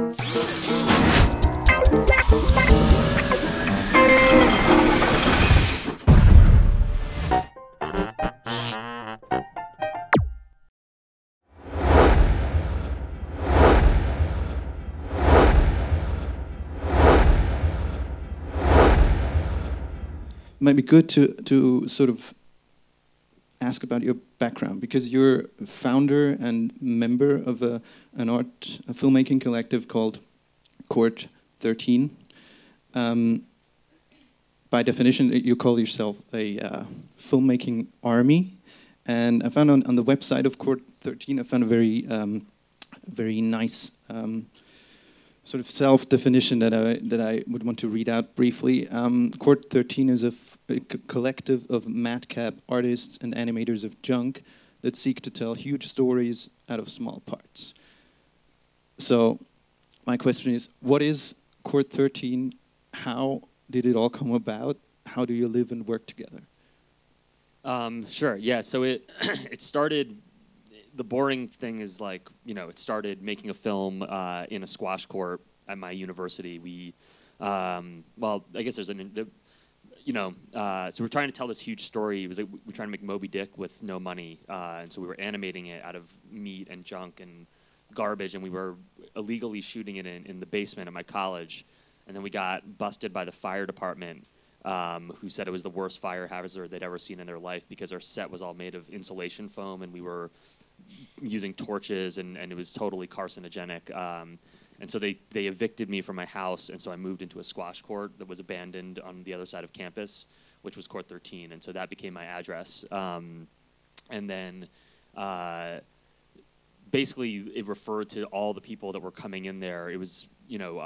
It might be good to sort of ask about your background, because you're a founder and member of a filmmaking collective called Court 13. By definition, you call yourself a filmmaking army, and I found on the website of Court 13, I found a very nice sort of self-definition that I would want to read out briefly. Court 13 is a collective of madcap artists and animators of junk that seek to tell huge stories out of small parts. So my question is, what is Court 13? How did it all come about? How do you live and work together? Sure, yeah, so it it started. The boring thing is, like, you know, it started making a film in a squash court at my university. We, well, I guess there's so we're trying to tell this huge story. It was like we're trying to make Moby Dick with no money, and so we were animating it out of meat and junk and garbage, and we were illegally shooting it in the basement at my college, and then we got busted by the fire department, who said it was the worst fire hazard they'd ever seen in their life because our set was all made of insulation foam, and we were using torches, and it was totally carcinogenic. And so they evicted me from my house, and so I moved into a squash court that was abandoned on the other side of campus, which was Court 13, and so that became my address. And then basically it referred to all the people that were coming in there. It was, you know,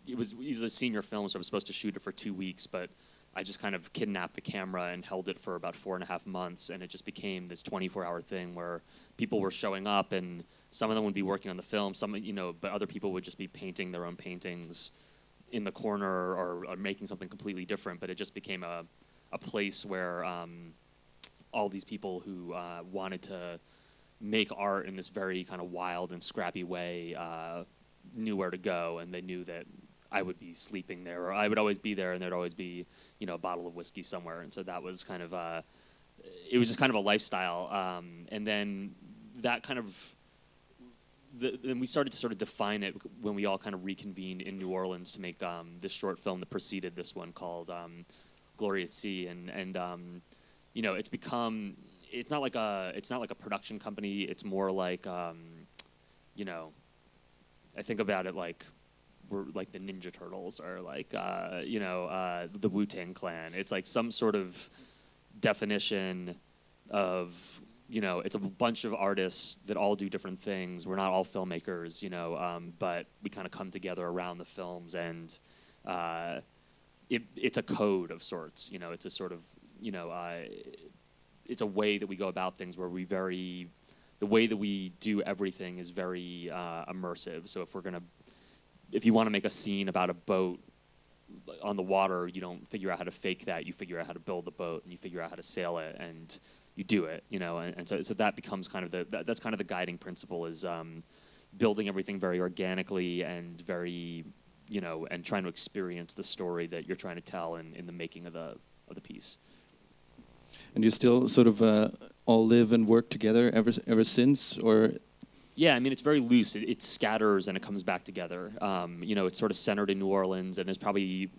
it was a senior film, so I was supposed to shoot it for 2 weeks, but I just kind of kidnapped the camera and held it for about 4.5 months, and it just became this 24-hour thing where people were showing up, and some of them would be working on the film, but other people would just be painting their own paintings in the corner or making something completely different. But it just became a place where all these people who wanted to make art in this very kind of wild and scrappy way knew where to go, and they knew that I would be sleeping there, or I would always be there, and there'd always be, you know, a bottle of whiskey somewhere. And so that was kind of it was just kind of a lifestyle. And then that kind of, then we started to sort of define it when we all kind of reconvened in New Orleans to make this short film that preceded this one called Glory at Sea. And you know, it's become, it's not like a production company. It's more like, you know, I think about it like we're like the Ninja Turtles, or like, you know, the Wu-Tang Clan. It's like some sort of definition of, you know, it's a bunch of artists that all do different things. We're not all filmmakers, you know, but we kind of come together around the films, and it's a code of sorts. You know, it's a sort of, you know, it's a way that we go about things where the way that we do everything is very immersive. So if you want to make a scene about a boat on the water, you don't figure out how to fake that. You figure out how to build the boat, and you figure out how to sail it, and you do it, you know. And so that becomes kind of that's kind of the guiding principle, is building everything very organically and very, you know, and trying to experience the story that you're trying to tell in the making of the piece. And you still sort of all live and work together ever since, or? Yeah, I mean, it's very loose. It scatters and it comes back together. You know, it's sort of centered in New Orleans, and there's probably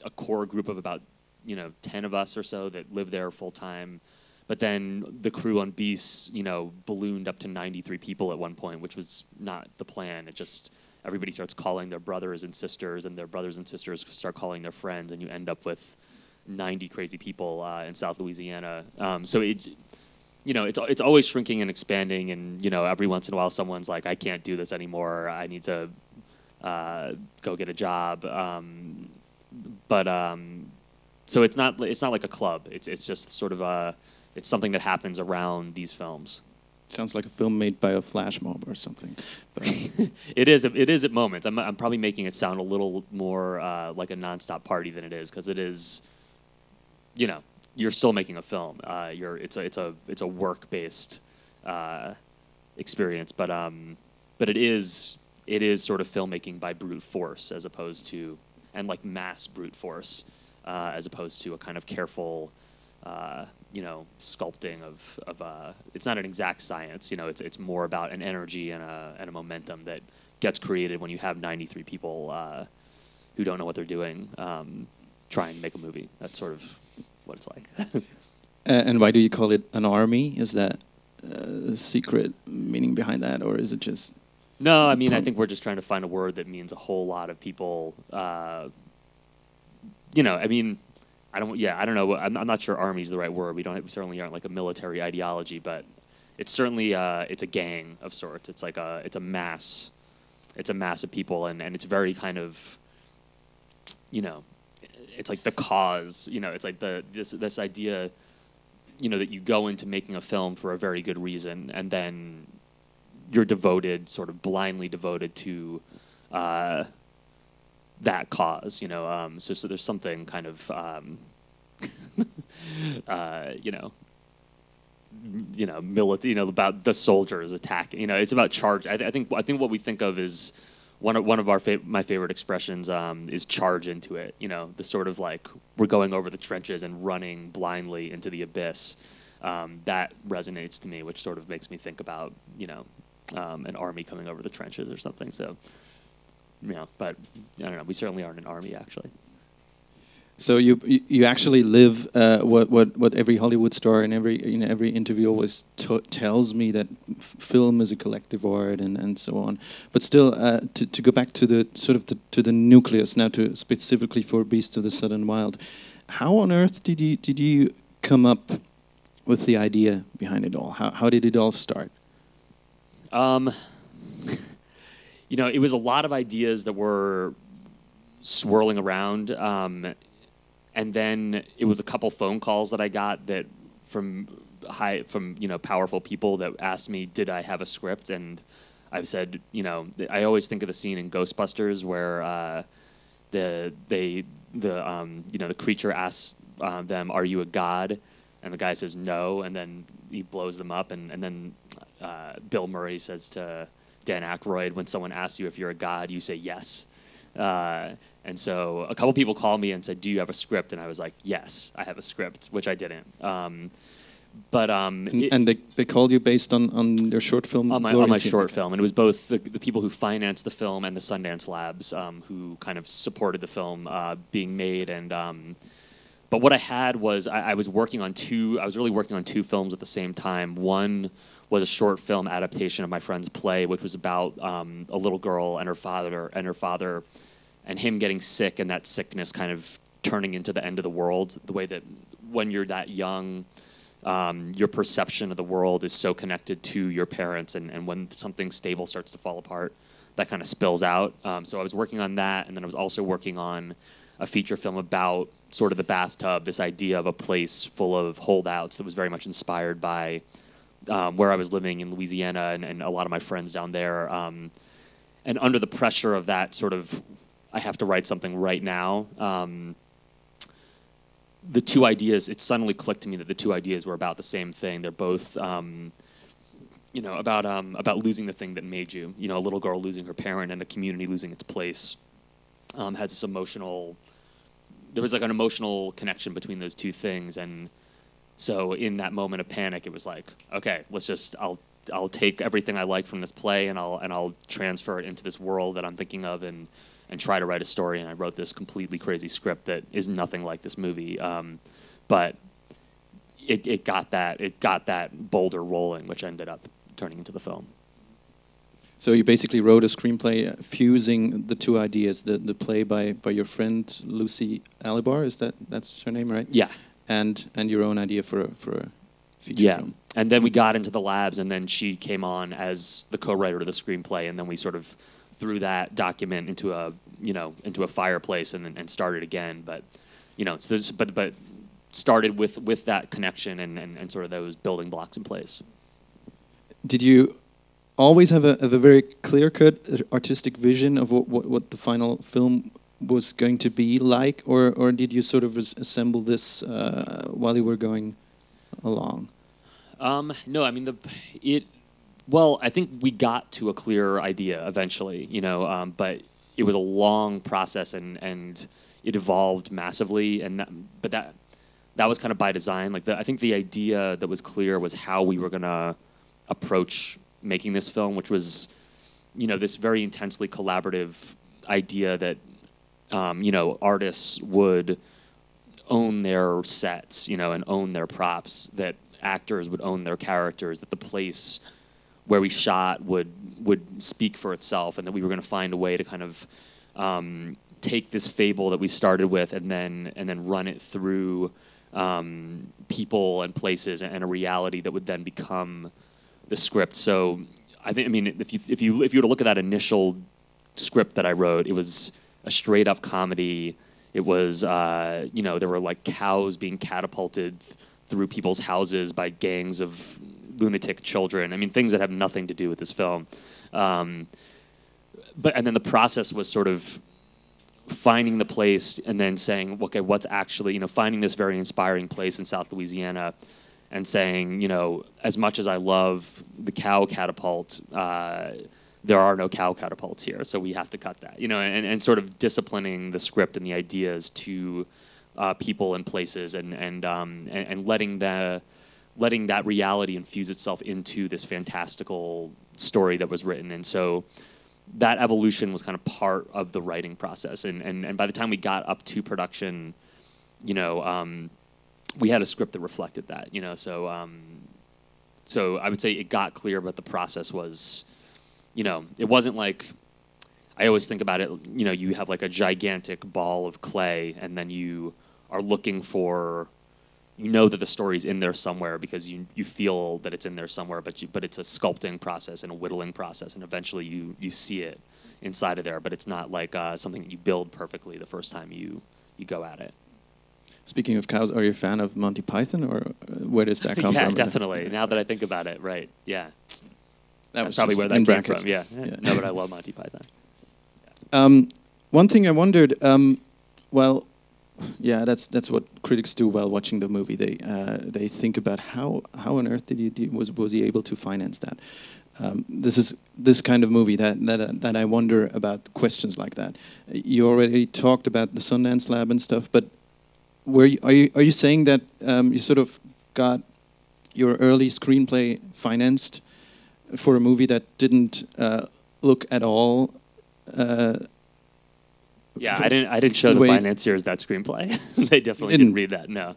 a core group of about, you know, 10 of us or so that live there full time. But then the crew on Beasts, you know, ballooned up to 93 people at one point, which was not the plan. It just, everybody starts calling their brothers and sisters, and their brothers and sisters start calling their friends, and you end up with 90 crazy people in South Louisiana. So it, you know, it's always shrinking and expanding, and, you know, every once in a while someone's like, I can't do this anymore. I need to go get a job. So it's not like a club. It's just sort of it's something that happens around these films. Sounds like a film made by a flash mob or something. But it is at moments. I'm probably making it sound a little more like a nonstop party than it is, because it is, you know, you're still making a film. It's a work-based experience, but it is it is sort of filmmaking by brute force as opposed to, and like mass brute force, as opposed to a kind of careful, you know, sculpting of it's not an exact science, you know, it's more about an energy and a momentum that gets created when you have 93 people who don't know what they're doing trying to make a movie. That's sort of what it's like. And why do you call it an army? Is that a secret meaning behind that, or is it just... No, I mean, I think we're just trying to find a word that means a whole lot of people, you know, I mean, I don't know. I'm not sure army is the right word. We certainly aren't like a military ideology, but it's certainly it's a gang of sorts. It's like it's a mass of people, and it's very kind of, you know, it's like the cause. You know, it's like this idea, you know, that you go into making a film for a very good reason, and then you're devoted, sort of blindly devoted to that cause, you know. So there's something kind of, you know, military, you know, about the soldiers attacking. You know, it's about charge. I think what we think of is one of our my favorite expressions is charge into it. You know, the sort of like we're going over the trenches and running blindly into the abyss. That resonates to me, which sort of makes me think about, you know, an army coming over the trenches or something. So, you know, but I don't know. We certainly aren't an army, actually. So you actually live what every Hollywood star and every interview always tells me, that film is a collective art and so on. But still, to go back to the sort of to the nucleus now, to specifically for Beasts of the Southern Wild, how on earth did you come up with the idea behind it all? How did it all start? You know, it was a lot of ideas that were swirling around, and then it was a couple phone calls that I got that from you know, powerful people that asked me, did I have a script? And I said, you know, I always think of the scene in Ghostbusters where you know, the creature asks them, "Are you a god?" And the guy says no, and then he blows them up, and then Bill Murray says to Dan Aykroyd, when someone asks you if you're a god, you say yes. And so a couple people called me and said, do you have a script? And I was like, yes, I have a script, which I didn't. And they called you based on their short film? On my short film. And it was both the people who financed the film and the Sundance Labs who kind of supported the film being made. And but what I had was I was really working on two films at the same time. One was a short film adaptation of my friend's play, which was about a little girl and her father and him getting sick, and that sickness kind of turning into the end of the world. The way that when you're that young, your perception of the world is so connected to your parents, and when something stable starts to fall apart, that kind of spills out. So I was working on that, and then I was also working on a feature film about sort of the bathtub, this idea of a place full of holdouts that was very much inspired by where I was living in Louisiana and a lot of my friends down there. And under the pressure of that sort of, I have to write something right now, the two ideas, it suddenly clicked to me that the two ideas were about the same thing. They're both, you know, about losing the thing that made you. You know, a little girl losing her parent and a community losing its place has this emotional, there was like an emotional connection between those two things. And so in that moment of panic, it was like, okay, I'll take everything I like from this play and I'll transfer it into this world that I'm thinking of and try to write a story. And I wrote this completely crazy script that is nothing like this movie, but it got that boulder rolling, which ended up turning into the film. So you basically wrote a screenplay fusing the two ideas, the play by your friend Lucy Alibar, that's her name, right? Yeah. And your own idea for a feature film. And then we got into the labs, and then she came on as the co-writer of the screenplay, and then we sort of threw that document into a fireplace and started again. But you know, so but started with that connection and sort of those building blocks in place. Did you always have a very clear-cut artistic vision of what the final film was going to be like, or did you sort of assemble this while you were going along? No, I mean Well, I think we got to a clear idea eventually, you know, but it was a long process and it evolved massively. And that was kind of by design. Like I think the idea that was clear was how we were gonna approach making this film, which was, you know, this very intensely collaborative idea that, you know, artists would own their sets, you know, and own their props, that actors would own their characters, that the place where we shot would speak for itself, and that we were going to find a way to kind of take this fable that we started with and then run it through people and places and a reality that would then become the script. So I mean, if you were to look at that initial script that I wrote, it was a straight up comedy. It was, you know, there were like cows being catapulted through people's houses by gangs of lunatic children. I mean, things that have nothing to do with this film. And then the process was sort of finding the place and then saying, okay, what's actually, you know, finding this very inspiring place in South Louisiana and saying, you know, as much as I love the cow catapult, there are no cow catapults here, so we have to cut that, you know, and sort of disciplining the script and the ideas to people and places, and letting that reality infuse itself into this fantastical story that was written. And so that evolution was kind of part of the writing process. And by the time we got up to production, you know, we had a script that reflected that, you know. So so I would say it got clear, but the process was, you know, it wasn't like, I always think about it, you know, you have like a gigantic ball of clay and then you are looking for, you know, that the story's in there somewhere because you feel that it's in there somewhere, but it's a sculpting process and a whittling process, and eventually you see it inside of there, but it's not like something that you build perfectly the first time you go at it. Speaking of cows, are you a fan of Monty Python, or where does that come from? Yeah, definitely. Now that I think about it, right, yeah. That's probably where that came brackets. from, yeah. No, but I love Monty Python. One thing I wondered, well, yeah, that's what critics do while watching the movie. They think about how on earth was he able to finance that? This is this kind of movie that I wonder about questions like that. You already talked about the Sundance Lab and stuff, but are you saying that you sort of got your early screenplay financed for a movie that didn't look at all? Yeah, I didn't show the financiers that screenplay. They definitely didn't read that. No.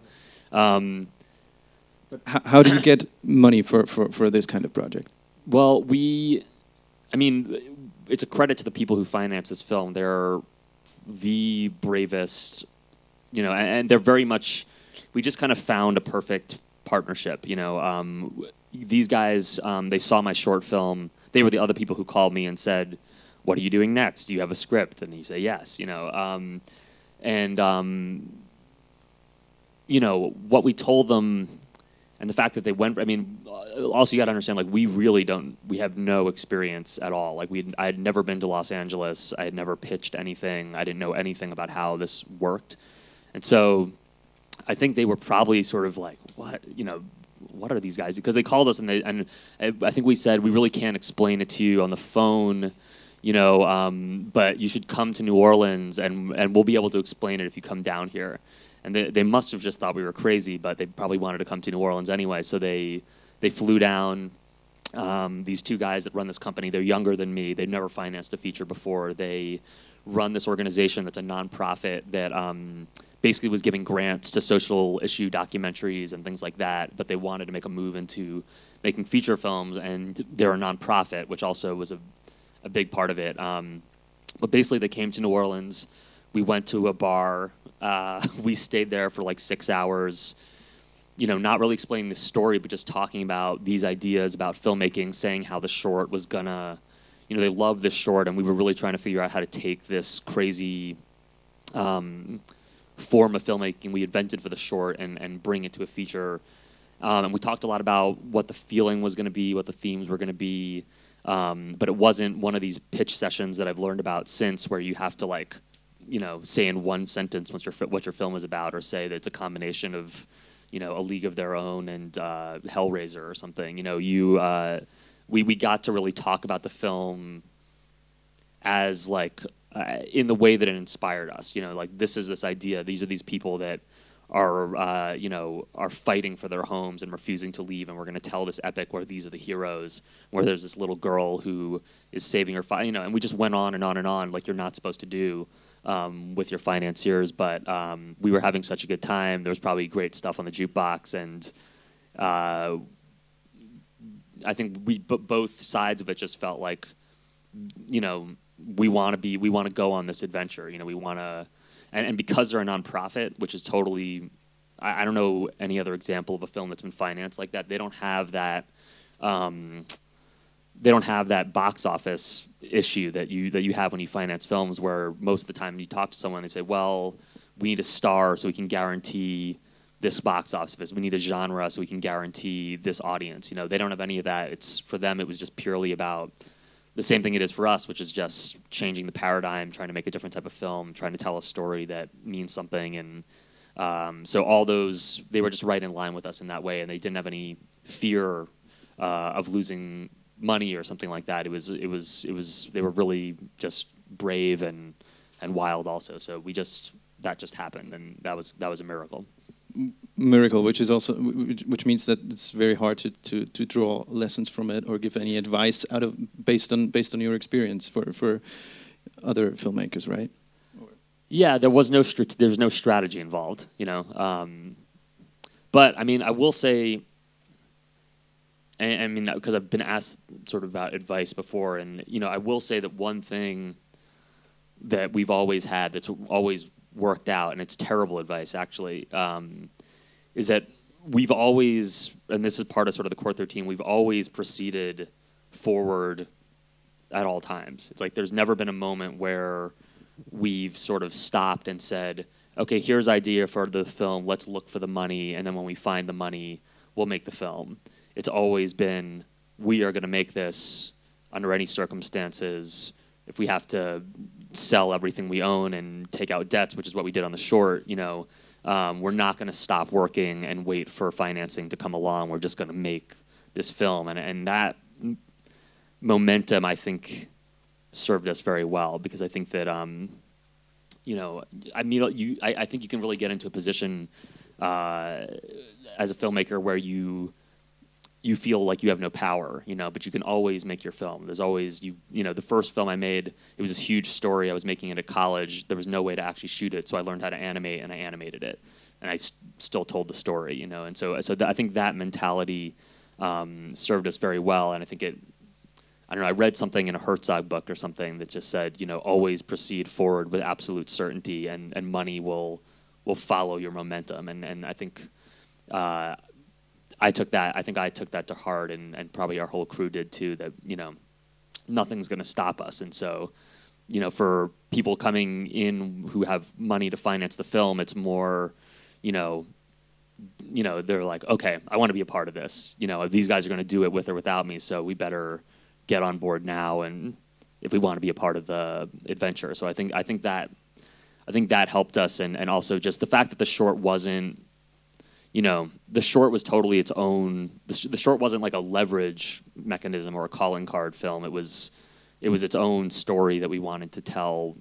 But how do you get money for this kind of project? Well, I mean, it's a credit to the people who finance this film. They're the bravest, you know, and they're very much. We just kind of found a perfect partnership. You know, these guys, they saw my short film. They were the other people who called me and said, "What are you doing next? Do you have a script?" And you say yes, you know. You know, what we told them, and the fact that they went. I mean, also you got to understand, like, we have no experience at all. Like, I had never been to Los Angeles. I had never pitched anything. I didn't know anything about how this worked, and so I think they were probably sort of like, what, you know. What are these guys? Because they called us and I think we said, we really can't explain it to you on the phone, you know, but you should come to New Orleans and we'll be able to explain it if you come down here. And they must have just thought we were crazy, but they probably wanted to come to New Orleans anyway. So they flew down. These two guys that run this company, they're younger than me. They've never financed a feature before. They run this organization that's a nonprofit that basically was giving grants to social issue documentaries and things like that, but they wanted to make a move into making feature films, and they're a nonprofit, which also was a big part of it. But basically they came to New Orleans. We went to a bar. We stayed there for like 6 hours, you know, not really explaining the story, but just talking about these ideas about filmmaking, saying how the short was gonna, you know, they loved this short, and we were really trying to figure out how to take this crazy form of filmmaking we invented for the short and bring it to a feature. And we talked a lot about what the feeling was going to be, what the themes were going to be, but it wasn't one of these pitch sessions that I've learned about since, where you have to, like, you know, say in one sentence what your film is about, or say that it's a combination of, you know, A League of Their Own and Hellraiser or something. You know, we got to really talk about the film as like in the way that it inspired us. You know, like this is this idea. These are these people that are you know, are fighting for their homes and refusing to leave, and we're going to tell this epic where these are the heroes, where there's this little girl who is saving her, you know, and we just went on and on and on, like you're not supposed to do with your financiers. But we were having such a good time. There was probably great stuff on the jukebox, and I think both sides of it just felt like, you know, we want to go on this adventure. You know, we want to. And because they're a nonprofit, which is totally, I don't know any other example of a film that's been financed like that. They don't have that. They don't have that box office issue that you have when you finance films, where most of the time you talk to someone, they say, "Well, we need a star so we can guarantee this box office. We need a genre so we can guarantee this audience." You know, they don't have any of that. It's for them. It was just purely about the same thing it is for us, which is just changing the paradigm, trying to make a different type of film, trying to tell a story that means something. And so all those, they were just right in line with us in that way, and they didn't have any fear of losing money or something like that. They were really just brave and wild also. So that just happened, and that was a miracle. Miracle, which means that it's very hard to draw lessons from it or give any advice based on your experience for other filmmakers, right? Yeah, there's no strategy involved, you know. But I mean, I will say, I mean, because I've been asked sort of about advice before, and you know, I will say that one thing that we've always had that's always worked out, and it's terrible advice actually, is that we've always, and this is part of sort of the Core 13, we've always proceeded forward at all times. It's like there's never been a moment where we've sort of stopped and said, okay, here's idea for the film, let's look for the money, and then when we find the money, we'll make the film. It's always been, we are going to make this under any circumstances. If we have to sell everything we own and take out debts, which is what we did on the short, you know, we're not going to stop working and wait for financing to come along. We're just going to make this film, and that momentum, I think, served us very well, because I think that, you know, I mean, I think you can really get into a position as a filmmaker where you feel like you have no power, you know, but you can always make your film. There's always, you know, the first film I made, it was this huge story. I was making it at college. There was no way to actually shoot it, so I learned how to animate, and I animated it. And I still told the story, you know. And so I think that mentality served us very well. And I think I don't know, I read something in a Herzog book or something that just said, you know, always proceed forward with absolute certainty, and money will follow your momentum. And I think I took that to heart, and probably our whole crew did too, that, you know, nothing's going to stop us. And so, you know, for people coming in who have money to finance the film, it's more, you know, they're like, okay, I want to be a part of this. You know, these guys are going to do it with or without me, so we better get on board now, and if we want to be a part of the adventure. So I think that helped us, and also just the fact that the short wasn't, you know, the short was totally its own. The short wasn't like a leverage mechanism or a calling card film. It was its own story that we wanted to tell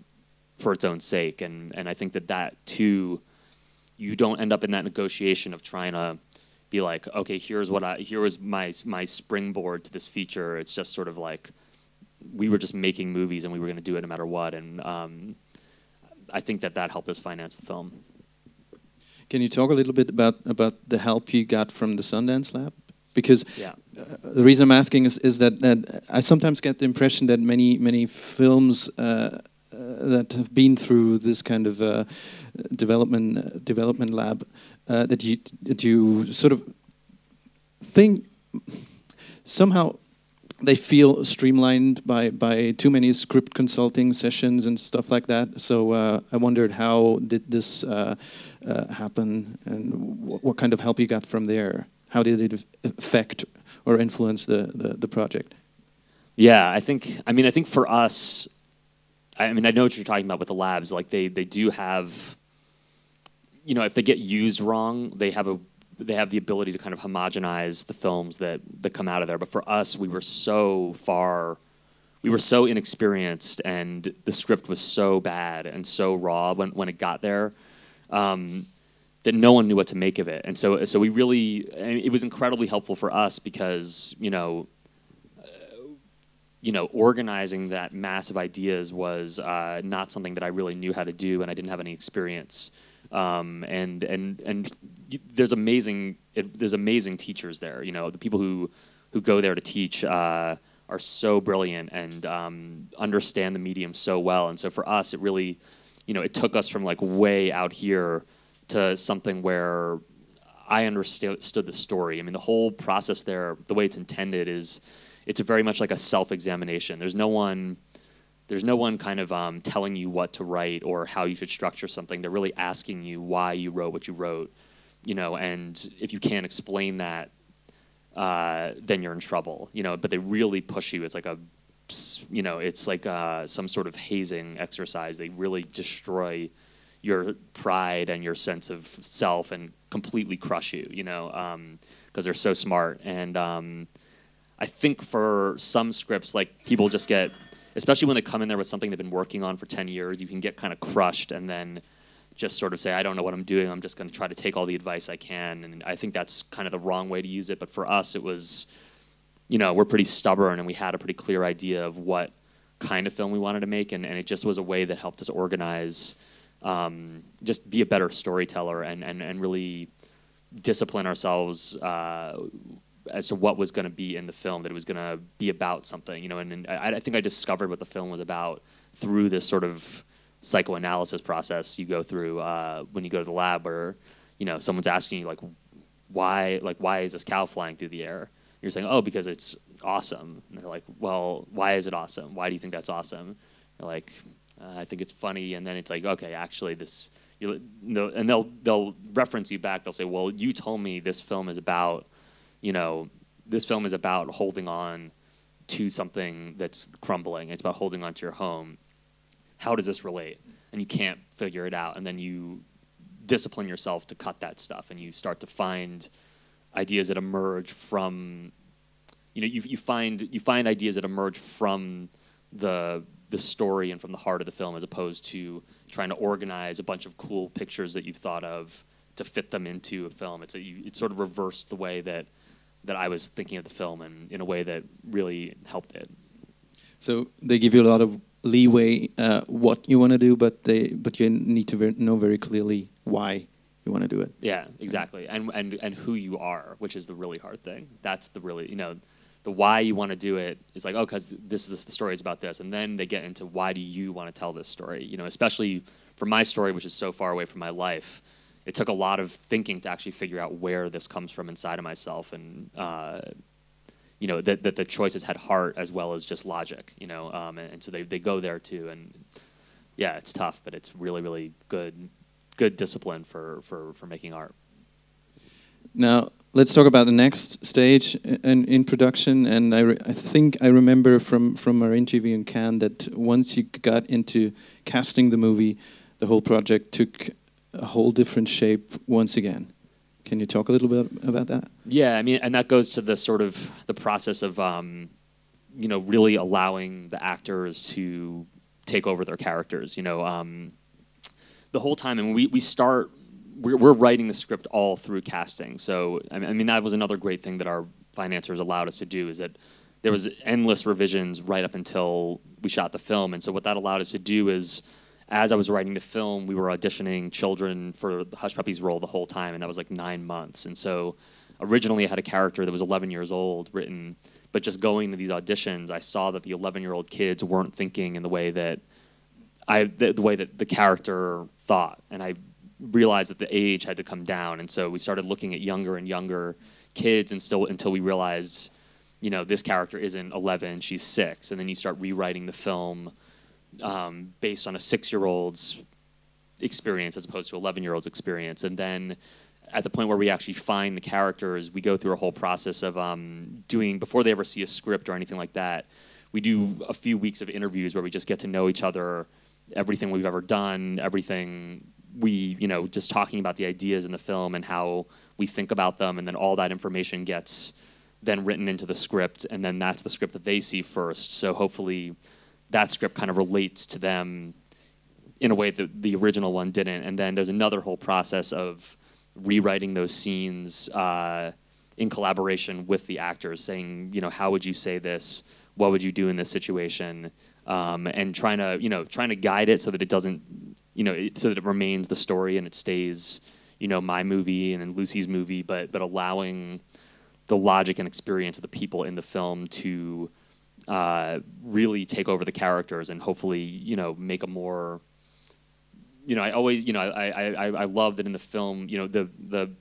for its own sake. And I think that too, you don't end up in that negotiation of trying to be like, okay, here was my springboard to this feature. It's just sort of like we were just making movies, and we were going to do it no matter what. And I think that helped us finance the film. Can you talk a little bit about the help you got from the Sundance Lab? Because the reason I'm asking is that I sometimes get the impression that many films that have been through this kind of development lab, that you sort of think somehow they feel streamlined by too many script consulting sessions and stuff like that. So I wondered, how did this happen, and what kind of help you got from there? How did it affect or influence the project? Yeah, I think for us, I mean, I know what you're talking about with the labs. Like they do have, you know, if they get used wrong, they have a they have the ability to kind of homogenize the films that come out of there. But for us, we were so inexperienced, and the script was so bad and so raw when it got there, that no one knew what to make of it. And so we really, it was incredibly helpful for us because, organizing that massive ideas was not something that I really knew how to do, and I didn't have any experience. There's amazing teachers there. The people who go there to teach are so brilliant and understand the medium so well. And so for us, it really, it took us from like way out here to something where I understood the story. I mean, the whole process there, the way it's intended is, it's very much like a self-examination. There's no one kind of telling you what to write or how you should structure something. They're really asking you why you wrote what you wrote, and if you can't explain that, then you're in trouble, but they really push you. It's like some sort of hazing exercise. They really destroy your pride and your sense of self and completely crush you, because they're so smart. And I think for some scripts, like, people just get, especially when they come in there with something they've been working on for 10 years, you can get kind of crushed and then just sort of say, I don't know what I'm doing, I'm just going to try to take all the advice I can. And I think that's kind of the wrong way to use it. But for us, it was, we're pretty stubborn, and we had a pretty clear idea of what kind of film we wanted to make, and it just was a way that helped us organize, just be a better storyteller and really discipline ourselves as to what was going to be in the film, that it was going to be about something, and I think I discovered what the film was about through this sort of psychoanalysis process you go through when you go to the lab, where, someone's asking you, why is this cow flying through the air? You're saying, oh, because it's awesome. And they're like, well, why is it awesome? Why do you think that's awesome? You're like, I think it's funny. And then it's like, okay, actually and they'll reference you back. They'll say, well, you told me this film is about, holding on to something that's crumbling. It's about holding on to your home. How does this relate? And you can't figure it out. And then you discipline yourself to cut that stuff, and you start to find ideas that emerge from, you find ideas that emerge from the story and from the heart of the film, as opposed to trying to organize a bunch of cool pictures that you've thought of to fit them into a film. It's sort of reversed the way that I was thinking of the film, and in a way that really helped it. So they give you a lot of leeway what you want to do, but you need to know very clearly why you want to do it. Yeah, exactly. And who you are, which is the really hard thing. That's the really, the why you want to do it is like, oh, because the story is about this. And then they get into, why do you want to tell this story? Especially for my story, which is so far away from my life, it took a lot of thinking to actually figure out where this comes from inside of myself, and that the choices had heart as well as just logic, and so they go there too. And yeah, it's tough, but it's really, really good discipline for making art. Now, let's talk about the next stage in production. And I think I remember from our interview in Cannes that once you got into casting the movie, the whole project took a whole different shape once again. Can you talk a little bit about that? Yeah, I mean, and that goes to the sort of the process of, really allowing the actors to take over their characters. The whole time, and we're writing the script all through casting. So, I mean, that was another great thing that our financiers allowed us to do, is that there was endless revisions right up until we shot the film. And so what that allowed us to do is, as I was writing the film, we were auditioning children for the Hush Puppies role the whole time, and that was like 9 months. And so originally I had a character that was 11 years old written, but just going to these auditions, I saw that the 11-year-old kids weren't thinking in the way that the character thought. And I realized that the age had to come down. And so we started looking at younger and younger kids, and still until we realized, this character isn't 11, she's 6. And then you start rewriting the film based on a 6-year-old's experience as opposed to 11-year-old's experience. And then at the point where we actually find the characters, we go through a whole process of doing, before they ever see a script or anything like that, we do a few weeks of interviews where we just get to know each other, everything we've ever done, everything we, just talking about the ideas in the film and how we think about them, and then all that information gets then written into the script, and then that's the script that they see first. So hopefully that script kind of relates to them in a way that the original one didn't. And then there's another whole process of rewriting those scenes in collaboration with the actors, saying, how would you say this? What would you do in this situation? And trying to guide it so that it doesn't, so that it remains the story and it stays, my movie and then Lucy's movie, but allowing the logic and experience of the people in the film to really take over the characters and hopefully, make a more, I always, I love that in the film, the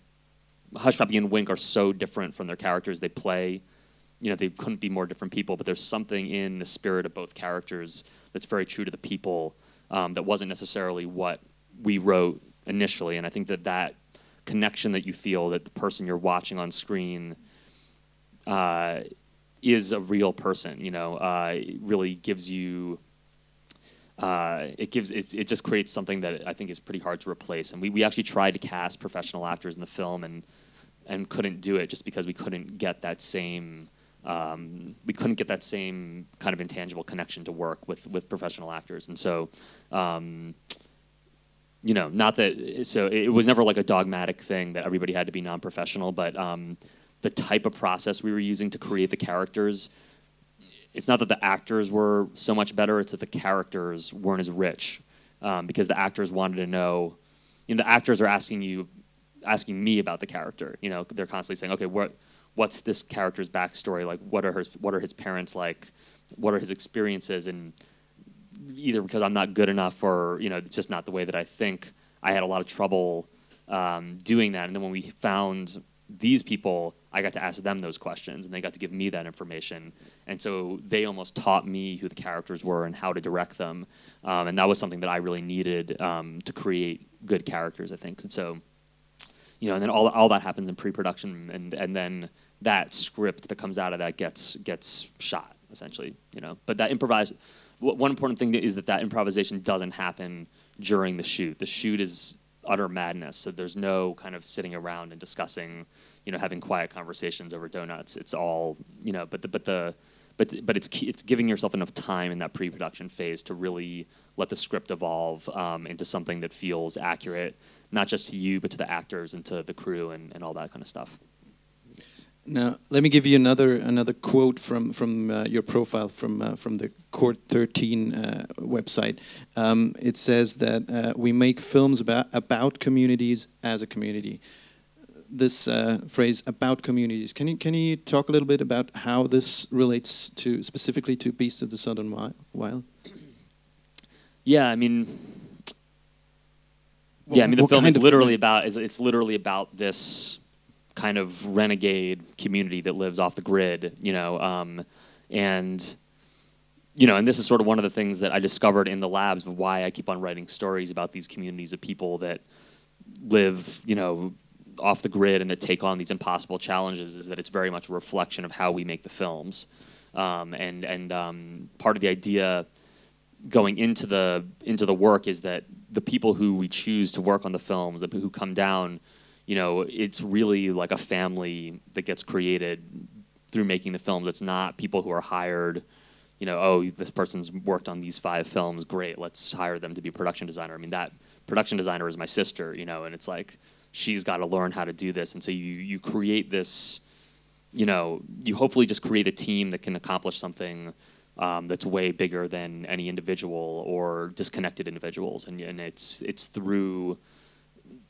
Hush Puppy and Wink are so different from their characters they play. They couldn't be more different people, but there's something in the spirit of both characters that's very true to the people that wasn't necessarily what we wrote initially. And I think that connection that you feel, that the person you're watching on screen is a real person, it really gives you, it just creates something that I think is pretty hard to replace. And we actually tried to cast professional actors in the film and couldn't do it just because we couldn't get that same kind of intangible connection to work with professional actors. And so, not that, so it was never like a dogmatic thing that everybody had to be non-professional, but the type of process we were using to create the characters, it's not that the actors were so much better, it's that the characters weren't as rich, because the actors wanted to know, the actors are asking me about the character. They're constantly saying, okay, what's this character's backstory like? What are his parents like? What are his experiences? And either because I'm not good enough, or it's just not the way that I think, I had a lot of trouble doing that. And then when we found these people, I got to ask them those questions, and they got to give me that information. And so they almost taught me who the characters were and how to direct them. And that was something that I really needed to create good characters, I think. And so, and then all that happens in pre-production, and then that script that comes out of that gets shot, essentially. But that one important thing is that improvisation doesn't happen during the shoot. The shoot is utter madness, so there's no kind of sitting around and discussing, having quiet conversations over donuts. It's all, but it's giving yourself enough time in that pre-production phase to really let the script evolve into something that feels accurate, not just to you, but to the actors and to the crew and all that kind of stuff. Now, let me give you another quote from your profile from the Court 13 website. It says that we make films about communities as a community. This phrase "about communities." Can you talk a little bit about how this relates specifically to Beasts of the Southern Wild? Yeah, the film is literally about this kind of renegade community that lives off the grid, and this is sort of one of the things that I discovered in the labs of why I keep on writing stories about these communities of people that live, off the grid and that take on these impossible challenges, is that it's very much a reflection of how we make the films. And part of the idea going into the work is that the people who we choose to work on the films, the people who come down, it's really like a family that gets created through making the films. It's not people who are hired, oh, this person's worked on these 5 films, great, let's hire them to be a production designer. That production designer is my sister, and it's like, she's got to learn how to do this. And so you create this, you hopefully just create a team that can accomplish something that's way bigger than any individual or disconnected individuals. And it's through,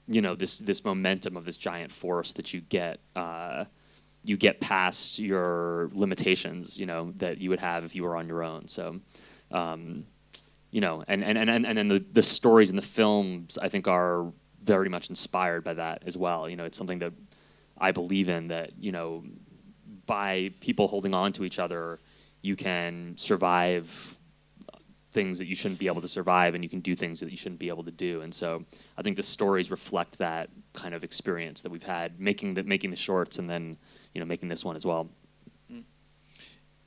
this momentum of this giant force that you get past your limitations, that you would have if you were on your own. So, and then the stories in the films, I think, are very much inspired by that as well. It's something that I believe in, that, by people holding on to each other, you can survive things that you shouldn't be able to survive, and you can do things that you shouldn't be able to do. And so I think the stories reflect that kind of experience that we've had making the shorts, and then, making this one as well.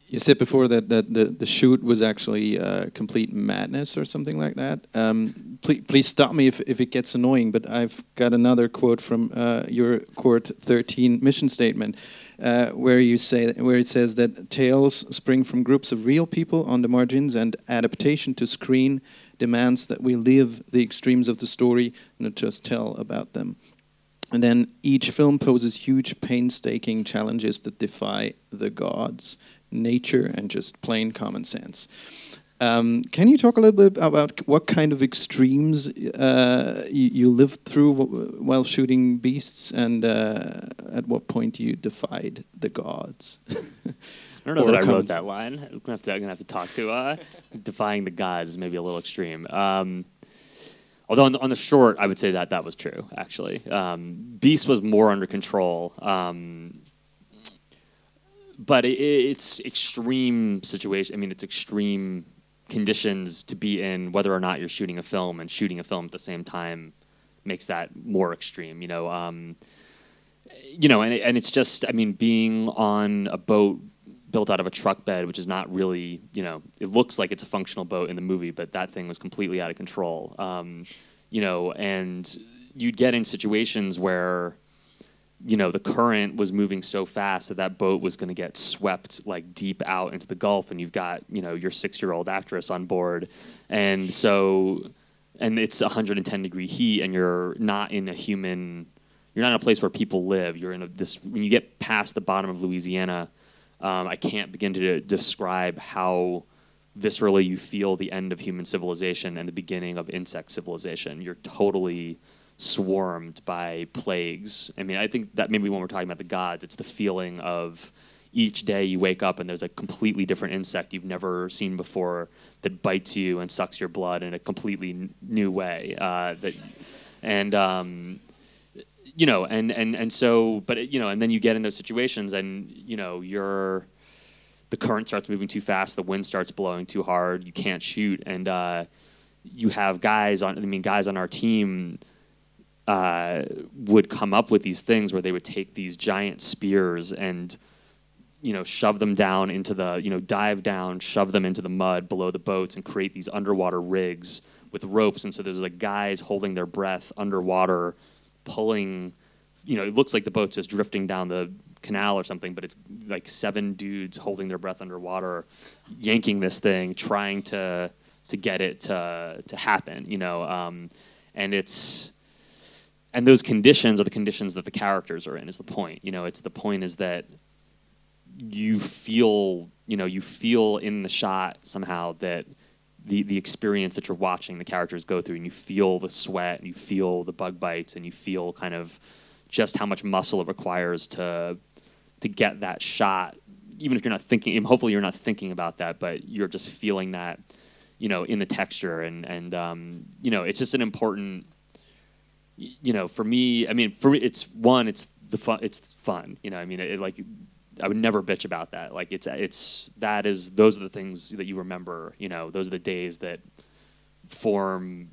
You said before that the shoot was actually complete madness or something like that. please stop me if it gets annoying, but I've got another quote from your Court 13 mission statement, where it says that tales spring from groups of real people on the margins, and adaptation to screen demands that we live the extremes of the story, not just tell about them. And then each film poses huge, painstaking challenges that defy the gods, nature, and just plain common sense. Can you talk a little bit about what kind of extremes you lived through while shooting beasts, and at what point you defied the gods? I don't know that I wrote that line. I'm gonna have to talk to defying the gods. Maybe a little extreme. Although on the short, I would say that was true, actually. Beast was more under control. But it's extreme situation. I mean, it's extreme conditions to be in, whether or not you're shooting a film, and shooting a film at the same time makes that more extreme, and it's just, I mean, being on a boat built out of a truck bed, which is not really, it looks like it's a functional boat in the movie, but that thing was completely out of control. And you'd get in situations where, the current was moving so fast that boat was going to get swept like deep out into the Gulf, and you've got, your 6-year-old actress on board. And it's 110-degree heat, and you're not in a place where people live. You're in when you get past the bottom of Louisiana, I can't begin to describe how viscerally you feel the end of human civilization and the beginning of insect civilization. You're totally swarmed by plagues. I mean, I think that maybe when we're talking about the gods, it's the feeling of each day you wake up and there's a completely different insect you've never seen before that bites you and sucks your blood in a completely new way. And then you get in those situations, and the current starts moving too fast, the wind starts blowing too hard, you can't shoot, and you have guys on our team would come up with these things where they would take these giant spears and shove them down into the dive down, shove them into the mud below the boats, and create these underwater rigs with ropes. And so there's like guys holding their breath underwater, pulling. It looks like the boat's just drifting down the canal or something, but it's like 7 dudes holding their breath underwater, yanking this thing, trying to get it to happen. And those conditions are the conditions that the characters are in, is the point. It's the point is that you feel in the shot somehow that the experience that you're watching the characters go through, and you feel the sweat, and you feel the bug bites, and you feel kind of just how much muscle it requires to get that shot, even if you're not thinking. Hopefully, you're not thinking about that, but you're just feeling that, in the texture, and it's just an important. For me, it's fun. It's fun. I would never bitch about that. Like those are the things that you remember. Those are the days that form.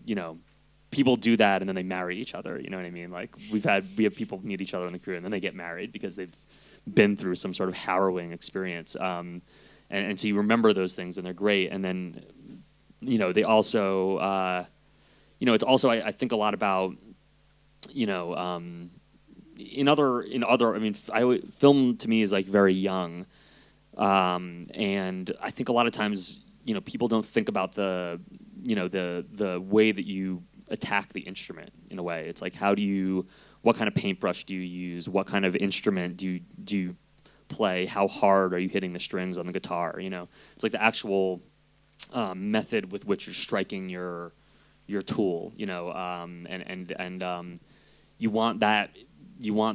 People do that and then they marry each other. You know what I mean? Like we have people meet each other in the career and then they get married because they've been through some sort of harrowing experience. And so you remember those things and they're great. And then, they also, it's also I think a lot about. Film to me is like very young, and I think a lot of times, people don't think about the way that you attack the instrument in a way. It's like, what kind of paintbrush do you use? What kind of instrument do you play? How hard are you hitting the strings on the guitar? It's like the actual method with which you're striking your tool, and you want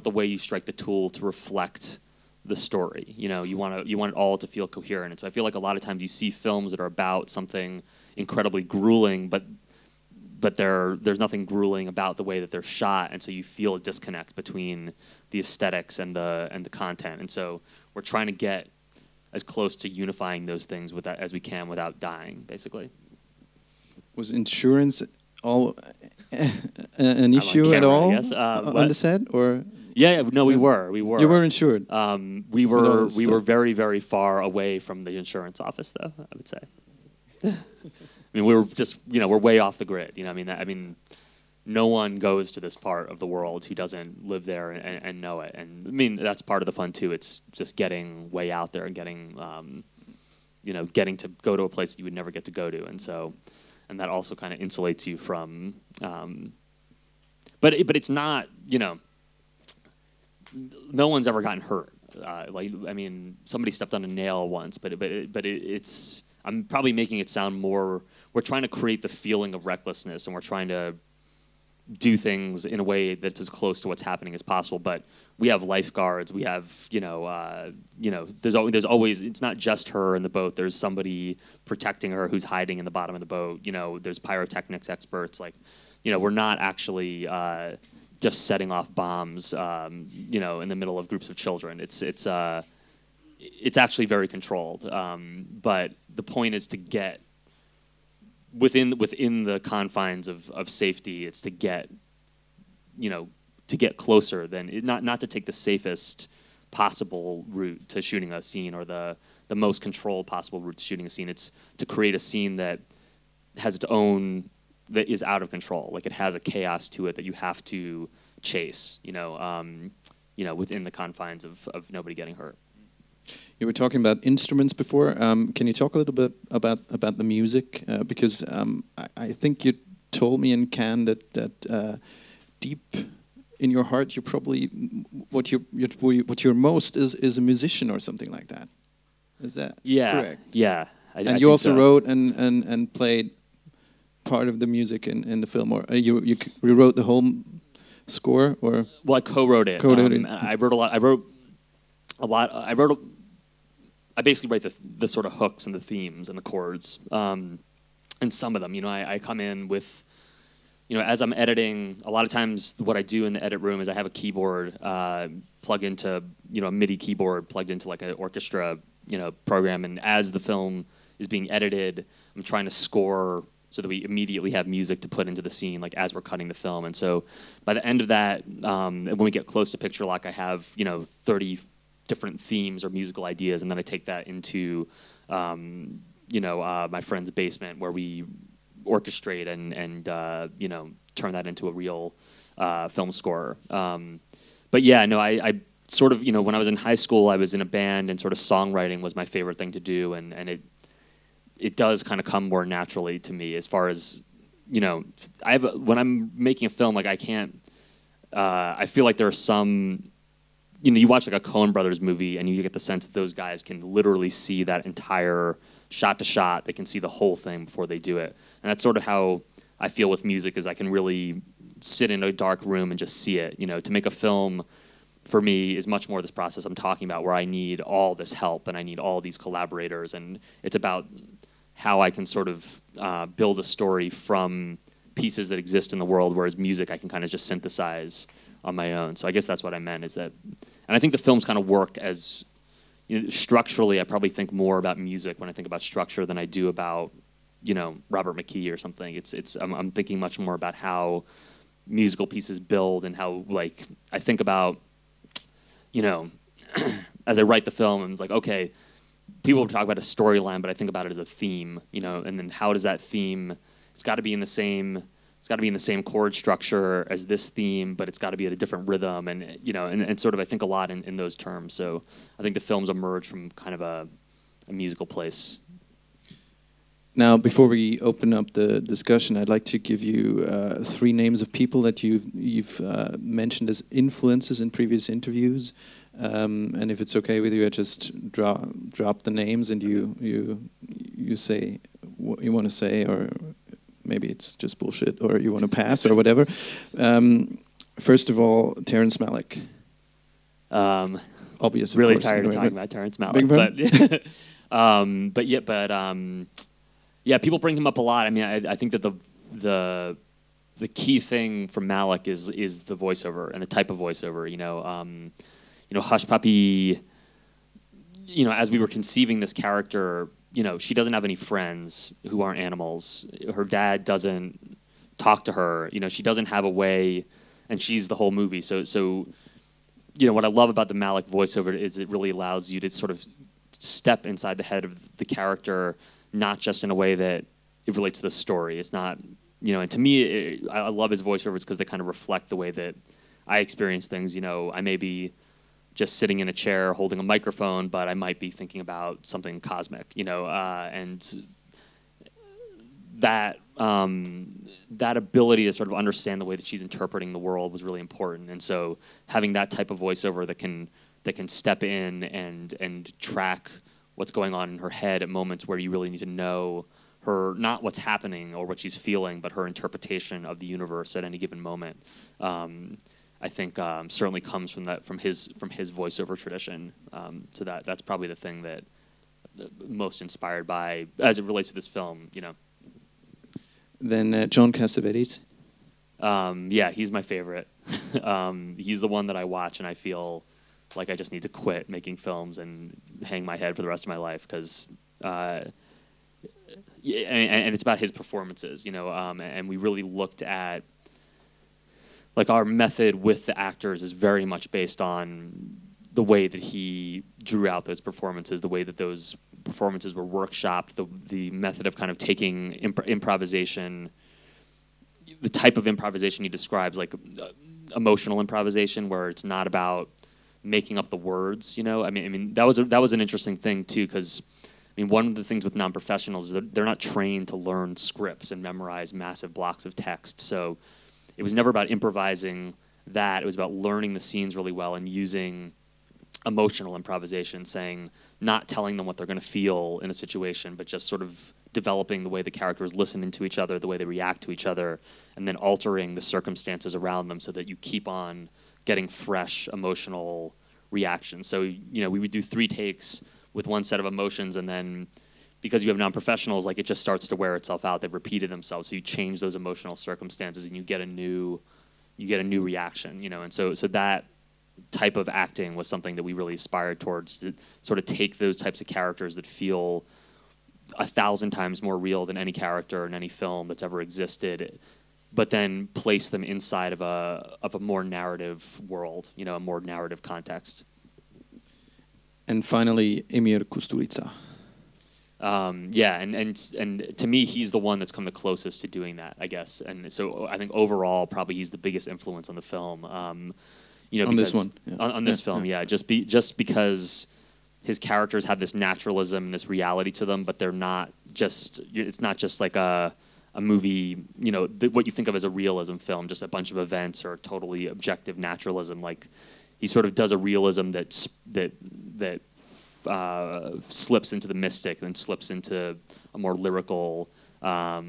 the way you strike the tool to reflect the story. You want it all to feel coherent. And so I feel like a lot of times you see films that are about something incredibly grueling, but there's nothing grueling about the way that they're shot, and so you feel a disconnect between the aesthetics and the content. And so we're trying to get as close to unifying those things as we can without dying, basically. Was insurance an issue at all on the set, or? Yeah, no, we were. You were insured. We were very, very far away from the insurance office, though, I would say. I mean, we're way off the grid. You know, I mean, no one goes to this part of the world who doesn't live there and know it. And I mean, that's part of the fun too. It's just getting way out there and getting, getting to go to a place that you would never get to go to. And that also kind of insulates you from, but it's not, no one's ever gotten hurt. I mean, somebody stepped on a nail once, but it's, I'm probably making it sound more, we're trying to create the feeling of recklessness, and we're trying to do things in a way that's as close to what's happening as possible. But we have lifeguards, we have, there's always, it's not just her in the boat, there's somebody protecting her who's hiding in the bottom of the boat, there's pyrotechnics experts, like, we're not actually just setting off bombs, in the middle of groups of children. It's actually very controlled. But the point is to get within the confines of safety. It's to get, closer than not to take the safest possible route to shooting a scene or the most controlled possible route to shooting a scene. It's to create a scene that has its own, that is out of control. Like it has a chaos to it that you have to chase, within the confines of nobody getting hurt. You were talking about instruments before. Can you talk a little bit about the music? Because I think you told me in Cannes that deep in your heart, you're probably what you're most is a musician or something like that. Is that correct? Yeah. And you also wrote and played part of the music in the film, or you rewrote the whole score, or? Well, I co-wrote it. I wrote a lot. I basically write the sort of hooks and the themes and the chords. And some of them, I come in with, as I'm editing, a lot of times what I do in the edit room is I have a keyboard plugged into, a MIDI keyboard plugged into like an orchestra, program. And as the film is being edited, I'm trying to score so that we immediately have music to put into the scene, like as we're cutting the film. And so by the end of that, when we get close to picture lock, I have, 30 different themes or musical ideas, and then I take that into, my friend's basement where we orchestrate and turn that into a real film score. But yeah, no, I sort of, when I was in high school, I was in a band, and sort of songwriting was my favorite thing to do, and it does kind of come more naturally to me as far as, when I'm making a film, like I can't, I feel like there are some, you watch like a Coen Brothers movie and you get the sense that those guys can literally see that entire shot to shot. They can see the whole thing before they do it. And that's sort of how I feel with music, is I can really sit in a dark room and just see it. To make a film for me is much more this process I'm talking about, where I need all this help and I need all these collaborators, and it's about how I can sort of build a story from pieces that exist in the world, whereas music I can kind of just synthesize on my own. So I guess that's what I meant, is that, and I think the films kind of work as, structurally, I probably think more about music when I think about structure than I do about, Robert McKee or something. I'm thinking much more about how musical pieces build, and how, like, I think about, as I write the film, and it's like, okay, people talk about a storyline, but I think about it as a theme, and then how does that theme, it's got to be in the same chord structure as this theme, but it's got to be at a different rhythm, and and sort of I think a lot in those terms. So I think the films emerge from kind of a musical place. Now, before we open up the discussion, I'd like to give you 3 names of people that you've mentioned as influences in previous interviews, and if it's okay with you, I just drop the names and you say what you want to say, or maybe it's just bullshit, or you want to pass, or whatever. First of all, Terrence Malick. Obvious. Really course, tired of talking about Terrence Malick, yeah, people bring him up a lot. I mean, I think that the key thing for Malick is the voiceover and the type of voiceover. Hush Puppy. As we were conceiving this character, she doesn't have any friends who aren't animals. Her dad doesn't talk to her. She doesn't have a way, and she's the whole movie. So what I love about the Malick voiceover is it really allows you to sort of step inside the head of the character, not just in a way that it relates to the story. It's not, you know, and to me, I love his voiceovers because they kind of reflect the way that I experience things. You know, I may be just sitting in a chair holding a microphone, but I might be thinking about something cosmic, you know, and that that ability to sort of understand the way that she's interpreting the world was really important. And so having that type of voiceover that can step in and track what's going on in her head at moments where you really need to know her, not what's happening or what she's feeling, but her interpretation of the universe at any given moment. I think certainly comes from his voiceover tradition. So that's probably the thing that most inspired by as it relates to this film. You know. Then John Cassavetes. Yeah, he's my favorite. He's the one that I watch and I feel like I just need to quit making films and hang my head for the rest of my life because. Yeah, and it's about his performances, you know, and we really looked at, like, our method with the actors is very much based on the way that he drew out those performances, the way that those performances were workshopped, the method of kind of taking improvisation, the type of improvisation he describes, like emotional improvisation, where it's not about making up the words, you know. I mean that was an interesting thing too, because I mean, one of the things with non-professionals is that they're not trained to learn scripts and memorize massive blocks of text. So it was never about improvising that. It was about learning the scenes really well and using emotional improvisation, not telling them what they're going to feel in a situation, but just sort of developing the way the characters listen into each other, the way they react to each other, and then altering the circumstances around them so that you keep on getting fresh emotional reactions. So, you know, we would do 3 takes with one set of emotions, and then because you have non-professionals, like, it just starts to wear itself out. They've repeated themselves, so you change those emotional circumstances, and you get a new reaction, you know. And so that type of acting was something that we really aspired towards, to sort of take those types of characters that feel 1,000 times more real than any character in any film that's ever existed, but then place them inside of a more narrative world, you know, a more narrative context. And finally, Emir Kusturica. Yeah, and to me, he's the one that's come the closest to doing that, I guess. And so I think overall, probably he's the biggest influence on the film. You know, on this one, yeah. on this film, yeah. Just because his characters have this naturalism, this reality to them, but they're not just. It's not just like a movie. You know, what you think of as a realism film, just a bunch of events or totally objective naturalism. Like, he sort of does a realism that slips into the mystic, then slips into a more lyrical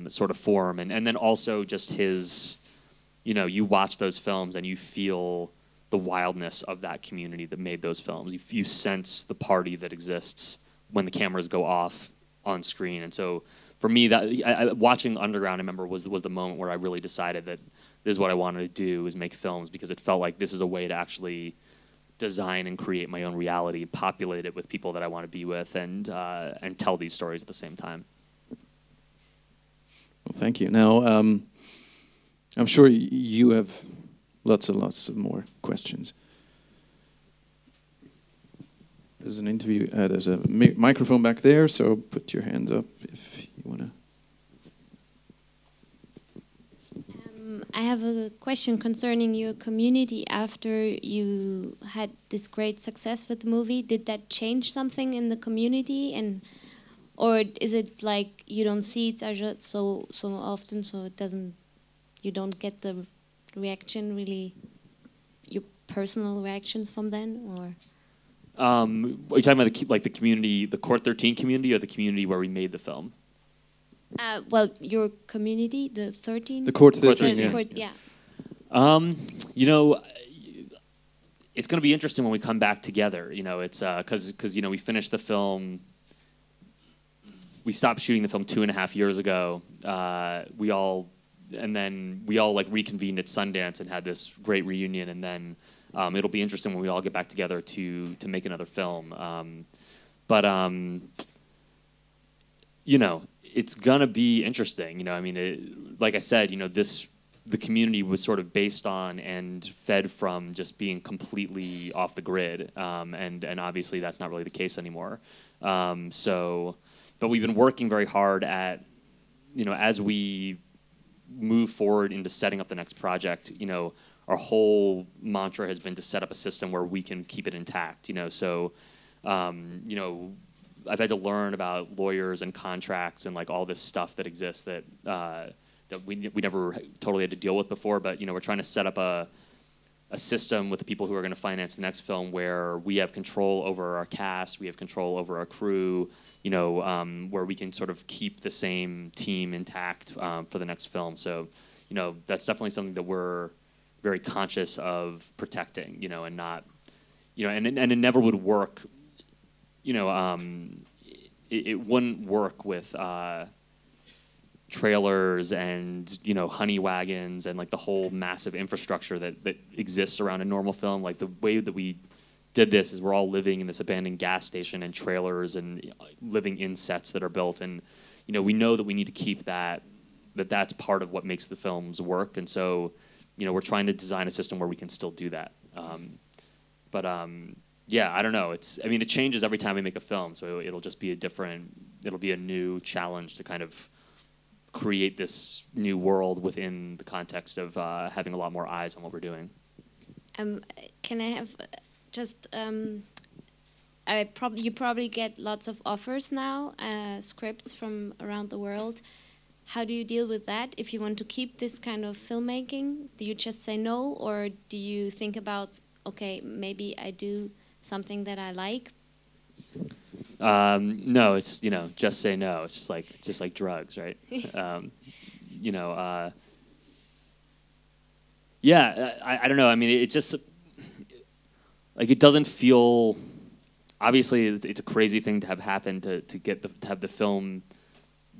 sort of form, and then also just his, you know, you watch those films and you feel the wildness of that community that made those films. You sense the party that exists when the cameras go off on screen, and so for me, that watching Underground, I remember was the moment where I really decided that this is what I wanted to do, is make films, because it felt like this is a way to actually design and create my own reality, populate it with people that I want to be with, and tell these stories at the same time. Well, thank you. Now, I'm sure you have lots and lots of more questions. There's an interview. There's a microphone back there, so put your hand up if you want to. I have a question concerning your community. After you had this great success with the movie, did that change something in the community, or is it like you don't see it so often, so it doesn't, you don't get the reaction, really, your personal reactions from then, or? Are you talking about the community, the Court 13 community, or the community where we made the film? Well, your community, the 13? The Court 13, yeah. You know, it's going to be interesting when we come back together. You know, it's because you know, we finished the film. We stopped shooting the film 2.5 years ago. We all like reconvened at Sundance and had this great reunion, and then it'll be interesting when we all get back together to make another film. You know, it's gonna be interesting. You know, I mean, like I said, you know, the community was sort of based on and fed from just being completely off the grid, and obviously that's not really the case anymore. But we've been working very hard at as we move forward into setting up the next project, our whole mantra has been to set up a system where we can keep it intact. So I've had to learn about lawyers and contracts and like all this stuff that exists that we never totally had to deal with before. But we're trying to set up a system with the people who are going to finance the next film where we have control over our cast, we have control over our crew, where we can sort of keep the same team intact for the next film. So, that's definitely something that we're very conscious of protecting, and not, and it never would work, it wouldn't work with trailers and honey wagons and like the whole massive infrastructure that exists around a normal film. Like the way that we did this is we're all living in this abandoned gas station and trailers and living in sets that are built, and we know that we need to keep that's part of what makes the films work. And so we're trying to design a system where we can still do that. Yeah, I don't know. It changes every time we make a film, so it'll just be it'll be a new challenge to kind of create this new world within the context of having a lot more eyes on what we're doing. Can I have just? You probably get lots of offers now, scripts from around the world. How do you deal with that? If you want to keep this kind of filmmaking, do you just say no, or do you think about, okay, maybe I do something that I like? No, it's just say no. It's just like drugs, right? Yeah, I don't know. It just like it doesn't feel. Obviously, it's a crazy thing to have happen to have the film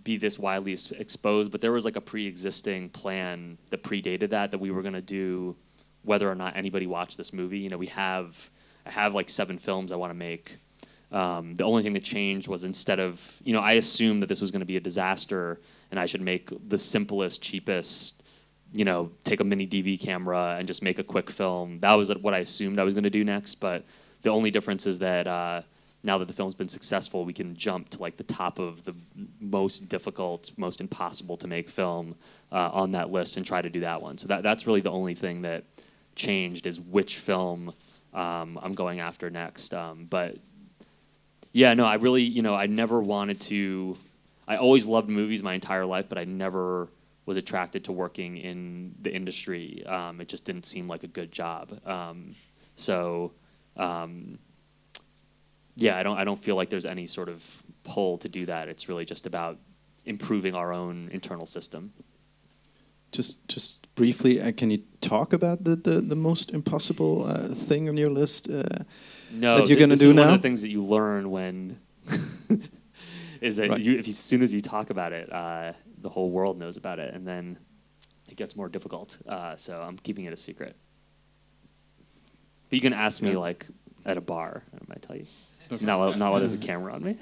be this widely exposed. But there was like a pre-existing plan that predated that we were going to do, whether or not anybody watched this movie. I have like 7 films I want to make. The only thing that changed was instead of, I assumed that this was going to be a disaster and I should make the simplest, cheapest, take a mini DV camera and just make a quick film. That was what I assumed I was going to do next. But the only difference is that now that the film's been successful, we can jump to like the top of the most difficult, most impossible to make film on that list and try to do that one. So that's really the only thing that changed, is which film I'm going after next. But yeah, no, I really, I never wanted to. I always loved movies my entire life, but I never was attracted to working in the industry. It just didn't seem like a good job. Yeah, I don't feel like there's any sort of pull to do that. It's really just about improving our own internal system. Just briefly, can you talk about the most impossible thing on your list no, that you're going to do now? One of the things that you learn when is that right. As soon as you talk about it, the whole world knows about it, and then it gets more difficult. So I'm keeping it a secret. But you can ask me like at a bar, and I might tell you. Okay. Not while there's a camera on me.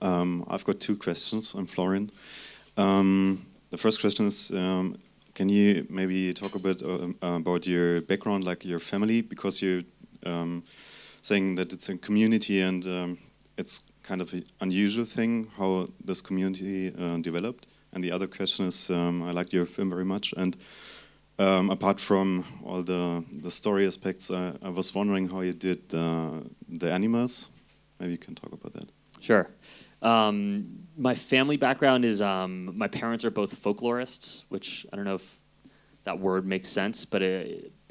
I've got 2 questions. I'm Florian. The first question is, can you maybe talk a bit about your background, like your family, because you're saying that it's a community and it's kind of an unusual thing how this community developed. And the other question is, I liked your film very much, and apart from all the story aspects, I was wondering how you did the animals. Maybe you can talk about that. Sure. My family background is my parents are both folklorists, which I don't know if that word makes sense, but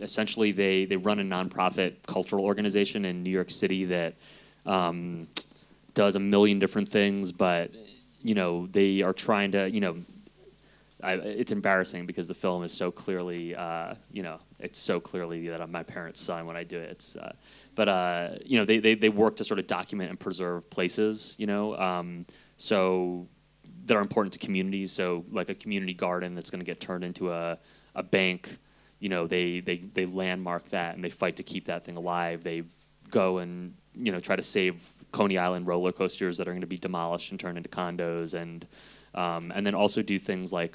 essentially they run a nonprofit cultural organization in New York City that does a million different things, but they are trying to it's embarrassing because the film is so clearly it's so clearly that I'm my parents' son when I do it. They work to sort of document and preserve places, so that are important to communities. So like a community garden that's going to get turned into a bank, they landmark that and they fight to keep that thing alive. They go and try to save Coney Island roller coasters that are going to be demolished and turned into condos, and then also do things like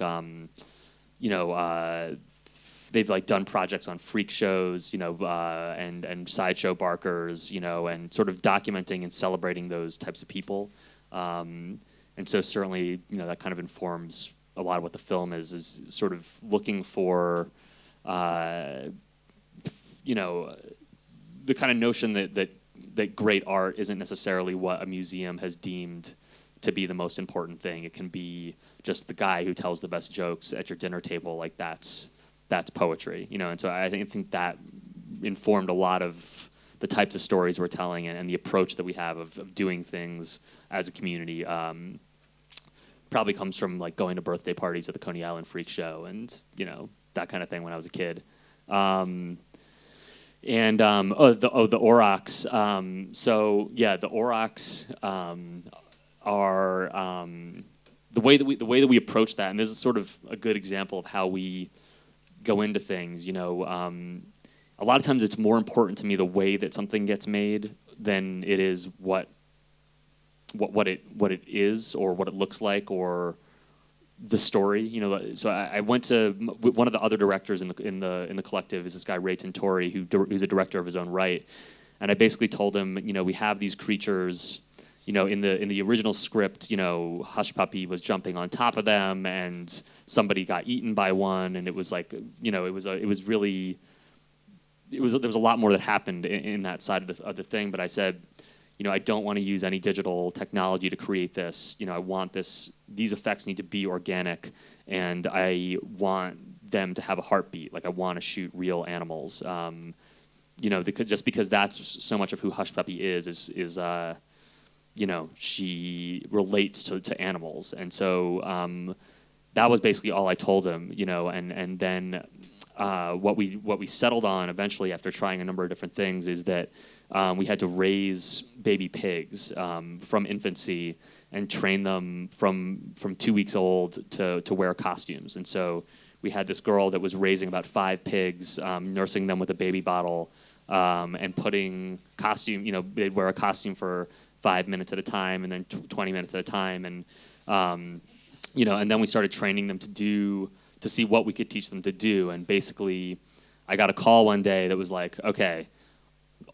they've like done projects on freak shows, and sideshow barkers, and sort of documenting and celebrating those types of people. And so certainly, you know, that kind of informs a lot of what the film is sort of looking for, you know, the kind of notion that great art isn't necessarily what a museum has deemed to be the most important thing. It can be just the guy who tells the best jokes at your dinner table. Like that's poetry, you know. And so I think that informed a lot of the types of stories we're telling and the approach that we have of doing things as a community. Probably comes from like going to birthday parties at the Coney Island Freak Show and, you know, that kind of thing when I was a kid. The aurochs. So yeah, the aurochs are the way that we approach that, and this is sort of a good example of how we go into things. You know, a lot of times it's more important to me the way that something gets made than it is what it is or what it looks like or the story. You know, so I went to one of the other directors in the collective is this guy Ray Tintori who's a director of his own right, and I basically told him, you know, we have these creatures. You know, in the original script, you know, Hush Puppy was jumping on top of them, and somebody got eaten by one, and it was like, you know, there was a lot more that happened in that side of the thing. But I said, you know, I don't want to use any digital technology to create this. You know, I want these effects need to be organic, and I want them to have a heartbeat. Like I want to shoot real animals. You know, because that's so much of who Hush Puppy is you know, she relates to animals. And so that was basically all I told him, you know, and then what we settled on eventually after trying a number of different things is that we had to raise baby pigs from infancy and train them from 2 weeks old to wear costumes. And so we had this girl that was raising about 5 pigs, nursing them with a baby bottle, and putting costume, you know, they'd wear a costume for 5 minutes at a time and then 20 minutes at a time. And, you know, and then we started training them to see what we could teach them to do. And basically I got a call one day that was like, okay,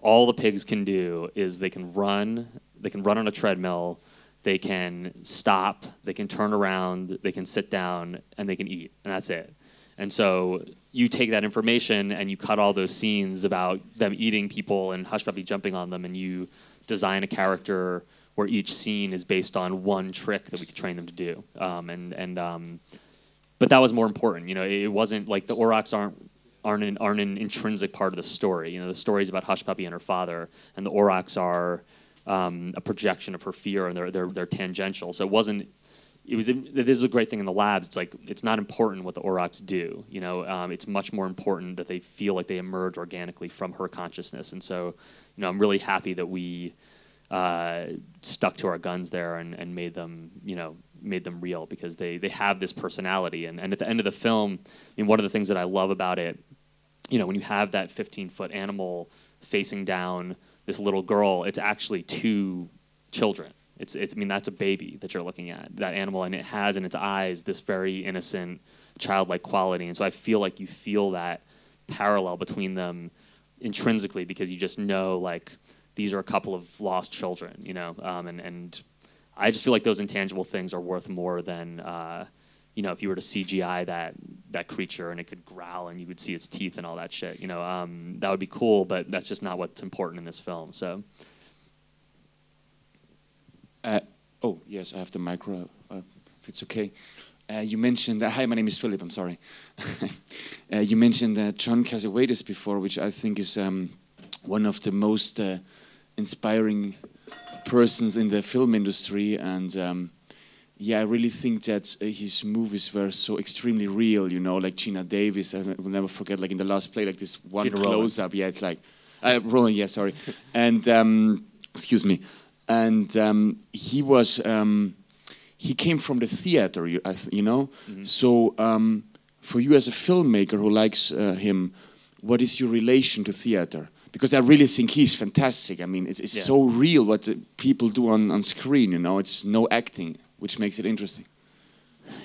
all the pigs can do is they can run on a treadmill, they can stop, they can turn around, they can sit down, and they can eat, and that's it. And so you take that information and you cut all those scenes about them eating people and Hush Puppy jumping on them, and you design a character where each scene is based on one trick that we could train them to do. But that was more important. You know, it wasn't like the aurochs aren't an intrinsic part of the story. You know, the story's about Hush Puppy and her father, and the aurochs are a projection of her fear, and they're tangential. So it is a great thing in the labs. It's like it's not important what the aurochs do. You know, it's much more important that they feel like they emerge organically from her consciousness. And so, you know, I'm really happy that we stuck to our guns there and made them, you know, made them real, because they have this personality. And at the end of the film, I mean, one of the things that I love about it, you know, when you have that 15-foot animal facing down this little girl, it's actually 2 children. I mean, that's a baby that you're looking at, that animal, and it has in its eyes this very innocent, childlike quality. And so I feel like you feel that parallel between them intrinsically, because you just know, like, these are a couple of lost children, you know, and I just feel like those intangible things are worth more than, you know, if you were to CGI that creature and it could growl and you could see its teeth and all that shit, you know, that would be cool, but that's just not what's important in this film, so. Oh, yes, I have the micro, if it's okay. You mentioned, hi, my name is Philip, I'm sorry. You mentioned John Cassavetes before, which I think is one of the most inspiring persons in the film industry, and yeah, I really think that his movies were so extremely real, you know, like Gina Davis, I will never forget, like in the last play, like this one close-up, yeah, it's like, Roland, yeah, sorry, and, excuse me, and he was, he came from the theater, you know, mm-hmm. So for you as a filmmaker who likes him, what is your relation to theater? Because I really think he's fantastic. I mean, it's so real what people do on screen, you know, it's no acting, which makes it interesting.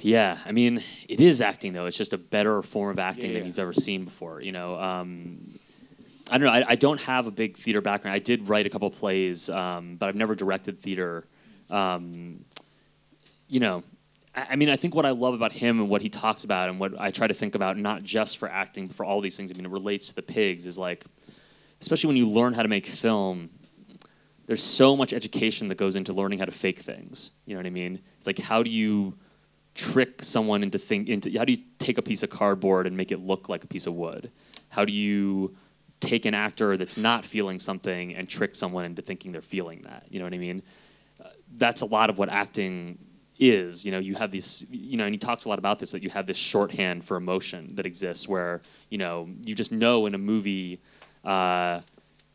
Yeah, I mean, it is acting, though. It's just a better form of acting than you've ever seen before, you know. I don't know, I don't have a big theater background. I did write a couple plays, but I've never directed theater. you know, I mean, I think what I love about him and what he talks about and what I try to think about, not just for acting, but for all these things, I mean, it relates to the pigs, is like, especially when you learn how to make film, there's so much education that goes into learning how to fake things. You know what I mean? It's like, how do you trick someone into how do you take a piece of cardboard and make it look like a piece of wood? How do you take an actor that's not feeling something and trick someone into thinking they're feeling that? You know what I mean? That's a lot of what acting is. You know, you have these, you know, and he talks a lot about this, that you have this shorthand for emotion that exists where, you know, you just know in a movie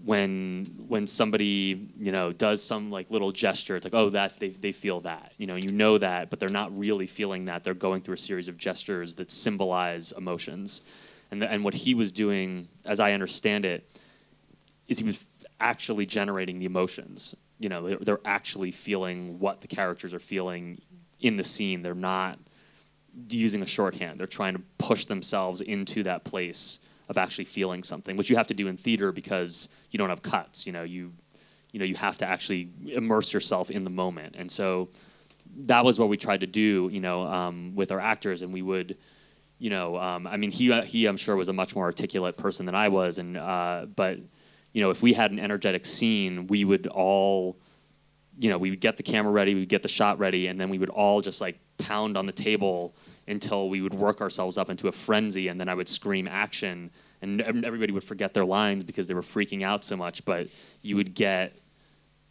when somebody, you know, does some like little gesture, it's like, oh, that they feel that, you know that, but they're not really feeling that. They're going through a series of gestures that symbolize emotions. And what he was doing, as I understand it, is he was actually generating the emotions. You know, they're actually feeling what the characters are feeling in the scene. They're not using a shorthand. They're trying to push themselves into that place of actually feeling something, which you have to do in theater because you don't have cuts. You know, you have to actually immerse yourself in the moment. And so that was what we tried to do, you know, with our actors, and we would. You know, I mean, he I'm sure was a much more articulate person than I was, and but you know, if we had an energetic scene, we would all, you know, we would get the camera ready, we would get the shot ready, and then we would all just like pound on the table until we would work ourselves up into a frenzy, and then I would scream action, and everybody would forget their lines because they were freaking out so much, but you would get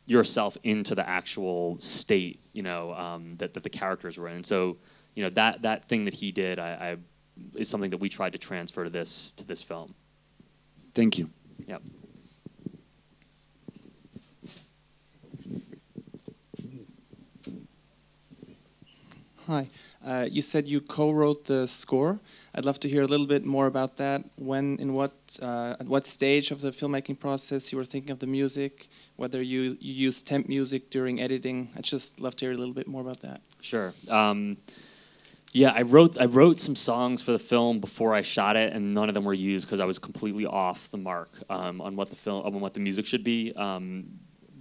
yourself into the actual state, you know, that the characters were in. And so, you know, that thing that he did, I is something that we tried to transfer to this film. Thank you. Yep. Hi. You said you co-wrote the score. I'd love to hear a little bit more about that. At what stage of the filmmaking process you were thinking of the music, whether you used temp music during editing. I'd just love to hear a little bit more about that. Sure. Yeah, I wrote some songs for the film before I shot it, and none of them were used because I was completely off the mark on what the music should be.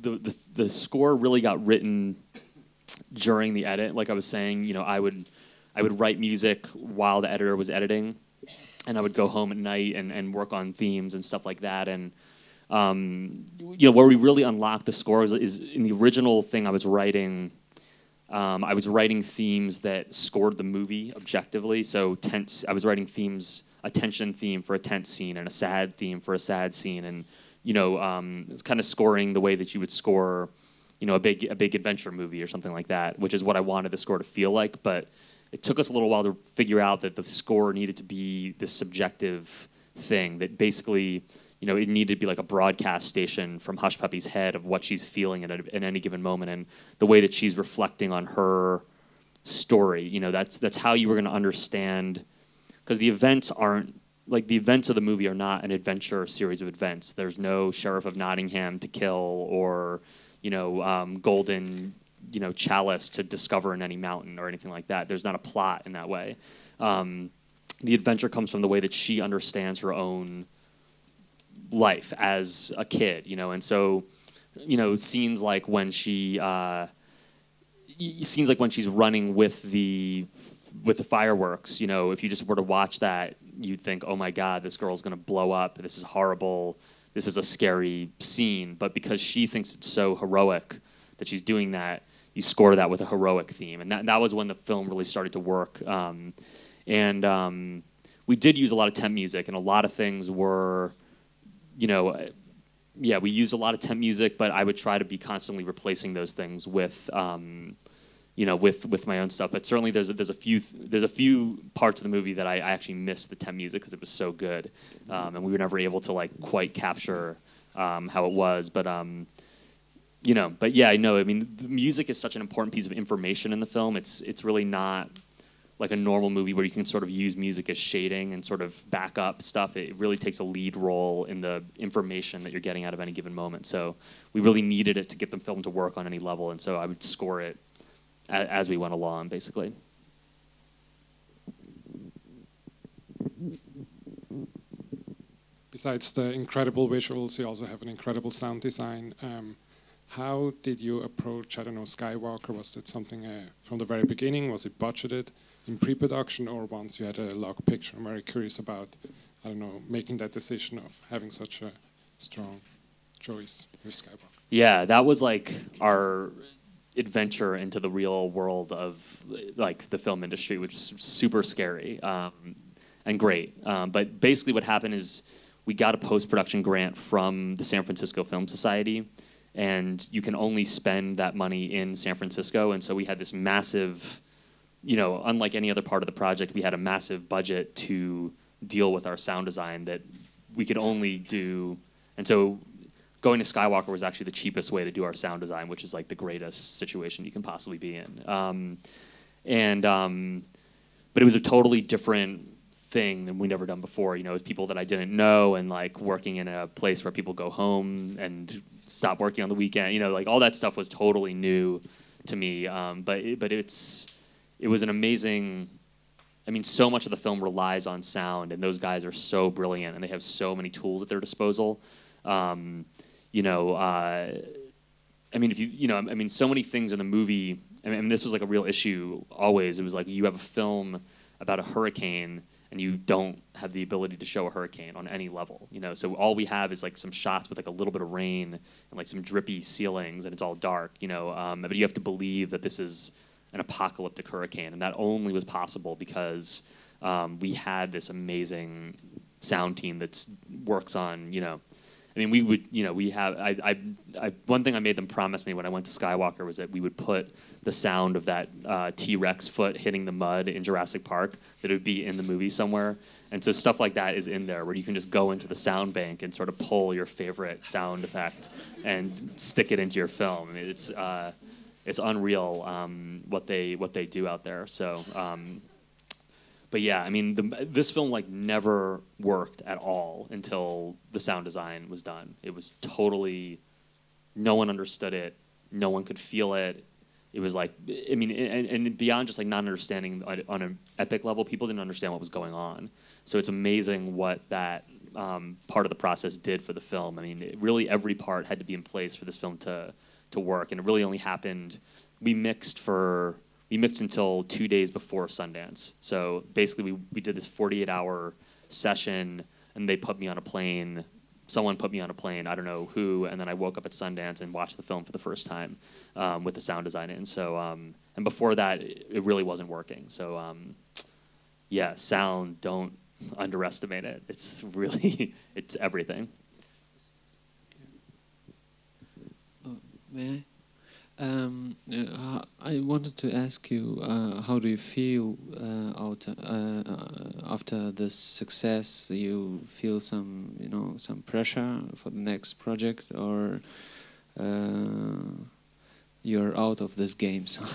The score really got written during the edit. Like I was saying, you know, I would write music while the editor was editing, and I would go home at night and work on themes and stuff like that. And you know, where we really unlocked the score is in the original thing I was writing. I was writing themes that scored the movie objectively. So I was writing themes, a tension theme for a tense scene and a sad theme for a sad scene, and you know, it's kind of scoring the way that you would score, you know, a big adventure movie or something like that, which is what I wanted the score to feel like. But it took us a little while to figure out that the score needed to be this subjective thing that basically, you know, it needed to be like a broadcast station from Hush Puppy's head of what she's feeling at any given moment, and the way that she's reflecting on her story. You know, that's how you were going to understand, because the events aren't like the events of the movie are not an adventure or series of events. There's no Sheriff of Nottingham to kill, or you know, golden, you know, chalice to discover in any mountain or anything like that. There's not a plot in that way. The adventure comes from the way that she understands her own life as a kid, you know. And so, you know, scenes like when she's running with the fireworks, you know, if you just were to watch that, you'd think, oh my God, this girl's gonna blow up, this is horrible, this is a scary scene. But because she thinks it's so heroic that she's doing that, you score that with a heroic theme. And that was when the film really started to work. We did use a lot of temp music, and a lot of things were, you know, yeah, we used a lot of temp music, but I would try to be constantly replacing those things with, you know, with my own stuff. But certainly there's a few parts of the movie that I actually missed the temp music because it was so good, and we were never able to like quite capture how it was. But you know, but yeah, I know. I mean, the music is such an important piece of information in the film. It's really not like a normal movie where you can sort of use music as shading and sort of back up stuff. It really takes a lead role in the information that you're getting out of any given moment. So we really needed it to get the film to work on any level, and so I would score it as we went along, basically. Besides the incredible visuals, you also have an incredible sound design. How did you approach, I don't know, Skywalker? Was that something from the very beginning? Was it budgeted in pre-production, or once you had a log picture? I'm very curious about, I don't know, making that decision of having such a strong choice with Skywalker. Yeah, that was like our adventure into the real world of like the film industry, which is super scary and great. But basically what happened is we got a post-production grant from the San Francisco Film Society, and you can only spend that money in San Francisco. And so we had this massive, unlike any other part of the project, we had a massive budget to deal with our sound design that we could only do. And so going to Skywalker was actually the cheapest way to do our sound design, which is like the greatest situation you can possibly be in. But it was a totally different thing than we'd ever done before. It was people that I didn't know, and like working in a place where people go home and stop working on the weekend. Like all that stuff was totally new to me. But it was an amazing. I mean, so much of the film relies on sound, and those guys are so brilliant, and they have so many tools at their disposal. So many things in the movie. I mean, this was like a real issue always. It was like you have a film about a hurricane, and you don't have the ability to show a hurricane on any level. So all we have is like some shots with like a little bit of rain and like some drippy ceilings, and it's all dark. But you have to believe that this is an apocalyptic hurricane, and that only was possible because we had this amazing sound team that works on. One thing I made them promise me when I went to Skywalker was that we would put the sound of that T-Rex foot hitting the mud in Jurassic Park, that it would be in the movie somewhere. And so stuff like that is in there, where you can just go into the sound bank and sort of pull your favorite sound effect and stick it into your film. I mean, it's unreal what they do out there. So. But yeah, I mean, this film like never worked at all until the sound design was done. It was totally, no one understood it, no one could feel it. It was like, I mean, and beyond just like not understanding on an epic level, people didn't understand what was going on. So it's amazing what that part of the process did for the film. I mean, really every part had to be in place for this film to work, and it really only happened. We mixed until 2 days before Sundance. So basically we did this 48-hour session, and they put me on a plane. Someone put me on a plane, I don't know who, and then I woke up at Sundance and watched the film for the first time with the sound design in. So, and before that, it really wasn't working. So yeah, sound, don't underestimate it. It's really, it's everything. May I? I wanted to ask you, how do you feel after this success? Do you feel some pressure for the next project, or you're out of this game? So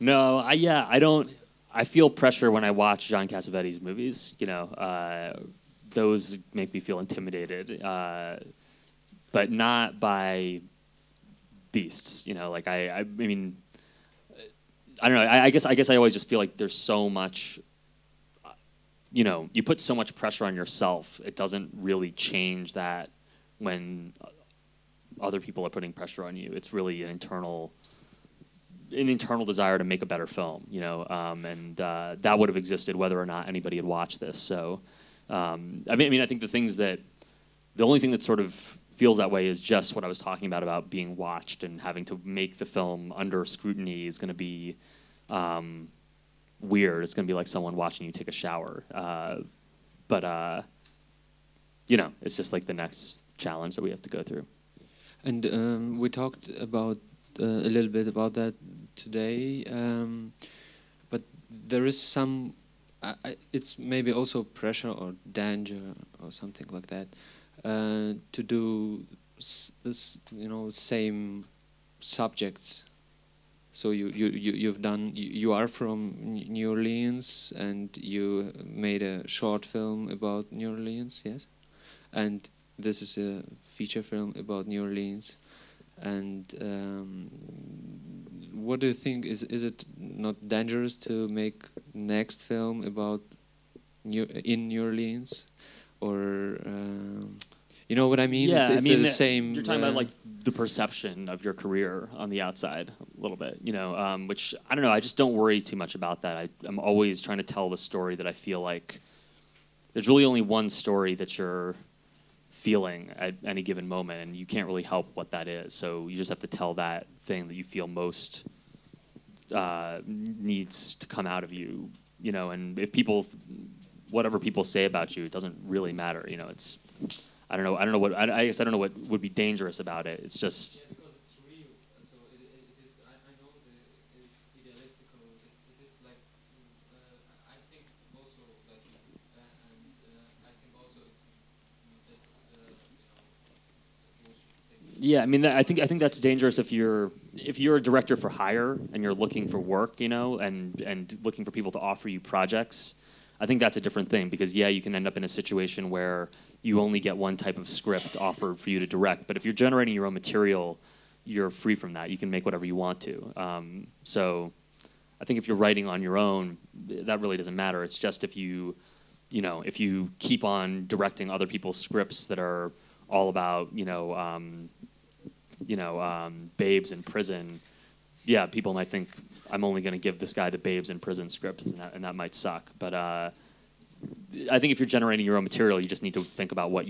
No, I don't. I feel pressure when I watch John Cassavetes movies. Those make me feel intimidated, but not by beasts. Like I mean, I don't know. I guess I always just feel like there's so much. You put so much pressure on yourself. It doesn't really change that when other people are putting pressure on you. It's really an internal desire to make a better film. And that would have existed whether or not anybody had watched this. So, I think the only thing that sort of feels that way is just what I was talking about being watched and having to make the film under scrutiny is going to be weird. It's going to be like someone watching you take a shower. It's just like the next challenge that we have to go through. And we talked about a little bit about that today, but there is some, it's maybe also pressure or danger or something like that. To do this, same subjects. So you are from New Orleans, and you made a short film about New Orleans, yes? And this is a feature film about New Orleans. And what do you think? Is it not dangerous to make next film about in New Orleans, or You know what I mean? Yeah, It's the same. You're talking about like the perception of your career on the outside a little bit, you know, which I don't know. I just don't worry too much about that. I'm always trying to tell the story that I feel like there's really only one story that you're feeling at any given moment, and you can't really help what that is. So you just have to tell that thing that you feel most needs to come out of you, you know. And if people, whatever people say about you, it doesn't really matter, you know. It's I don't know what I guess I don't know what would be dangerous about it. It's just. Yeah, because it's real. So it is. I know that it's idealistical. It is like I think also like and I think also it's you know it's a bullshit thing. Yeah, I mean, I think that's dangerous if you're a director for hire and you're looking for work, you know, and looking for people to offer you projects. I think that's a different thing because yeah, you can end up in a situation where you only get one type of script offered for you to direct. But if you're generating your own material, you're free from that. You can make whatever you want to. So I think if you're writing on your own, that really doesn't matter. It's just if you keep on directing other people's scripts that are all about, babes in prison, yeah, people might think I'm only going to give this guy the babes in prison scripts, and that might suck. But I think if you're generating your own material, you just need to think about what's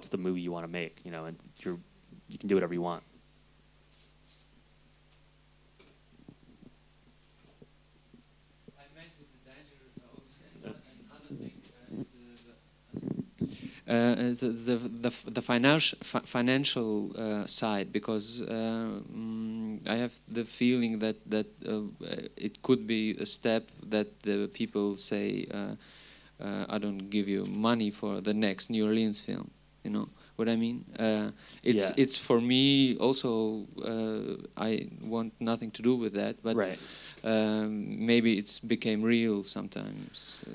the movie you want to make, you know, and you can do whatever you want. I meant with the danger also another thing. The financial side, because I have the feeling that it could be a step that the people say, I don't give you money for the next New Orleans film. You know what I mean? It's for me also. I want nothing to do with that, but right. Maybe it's became real sometimes.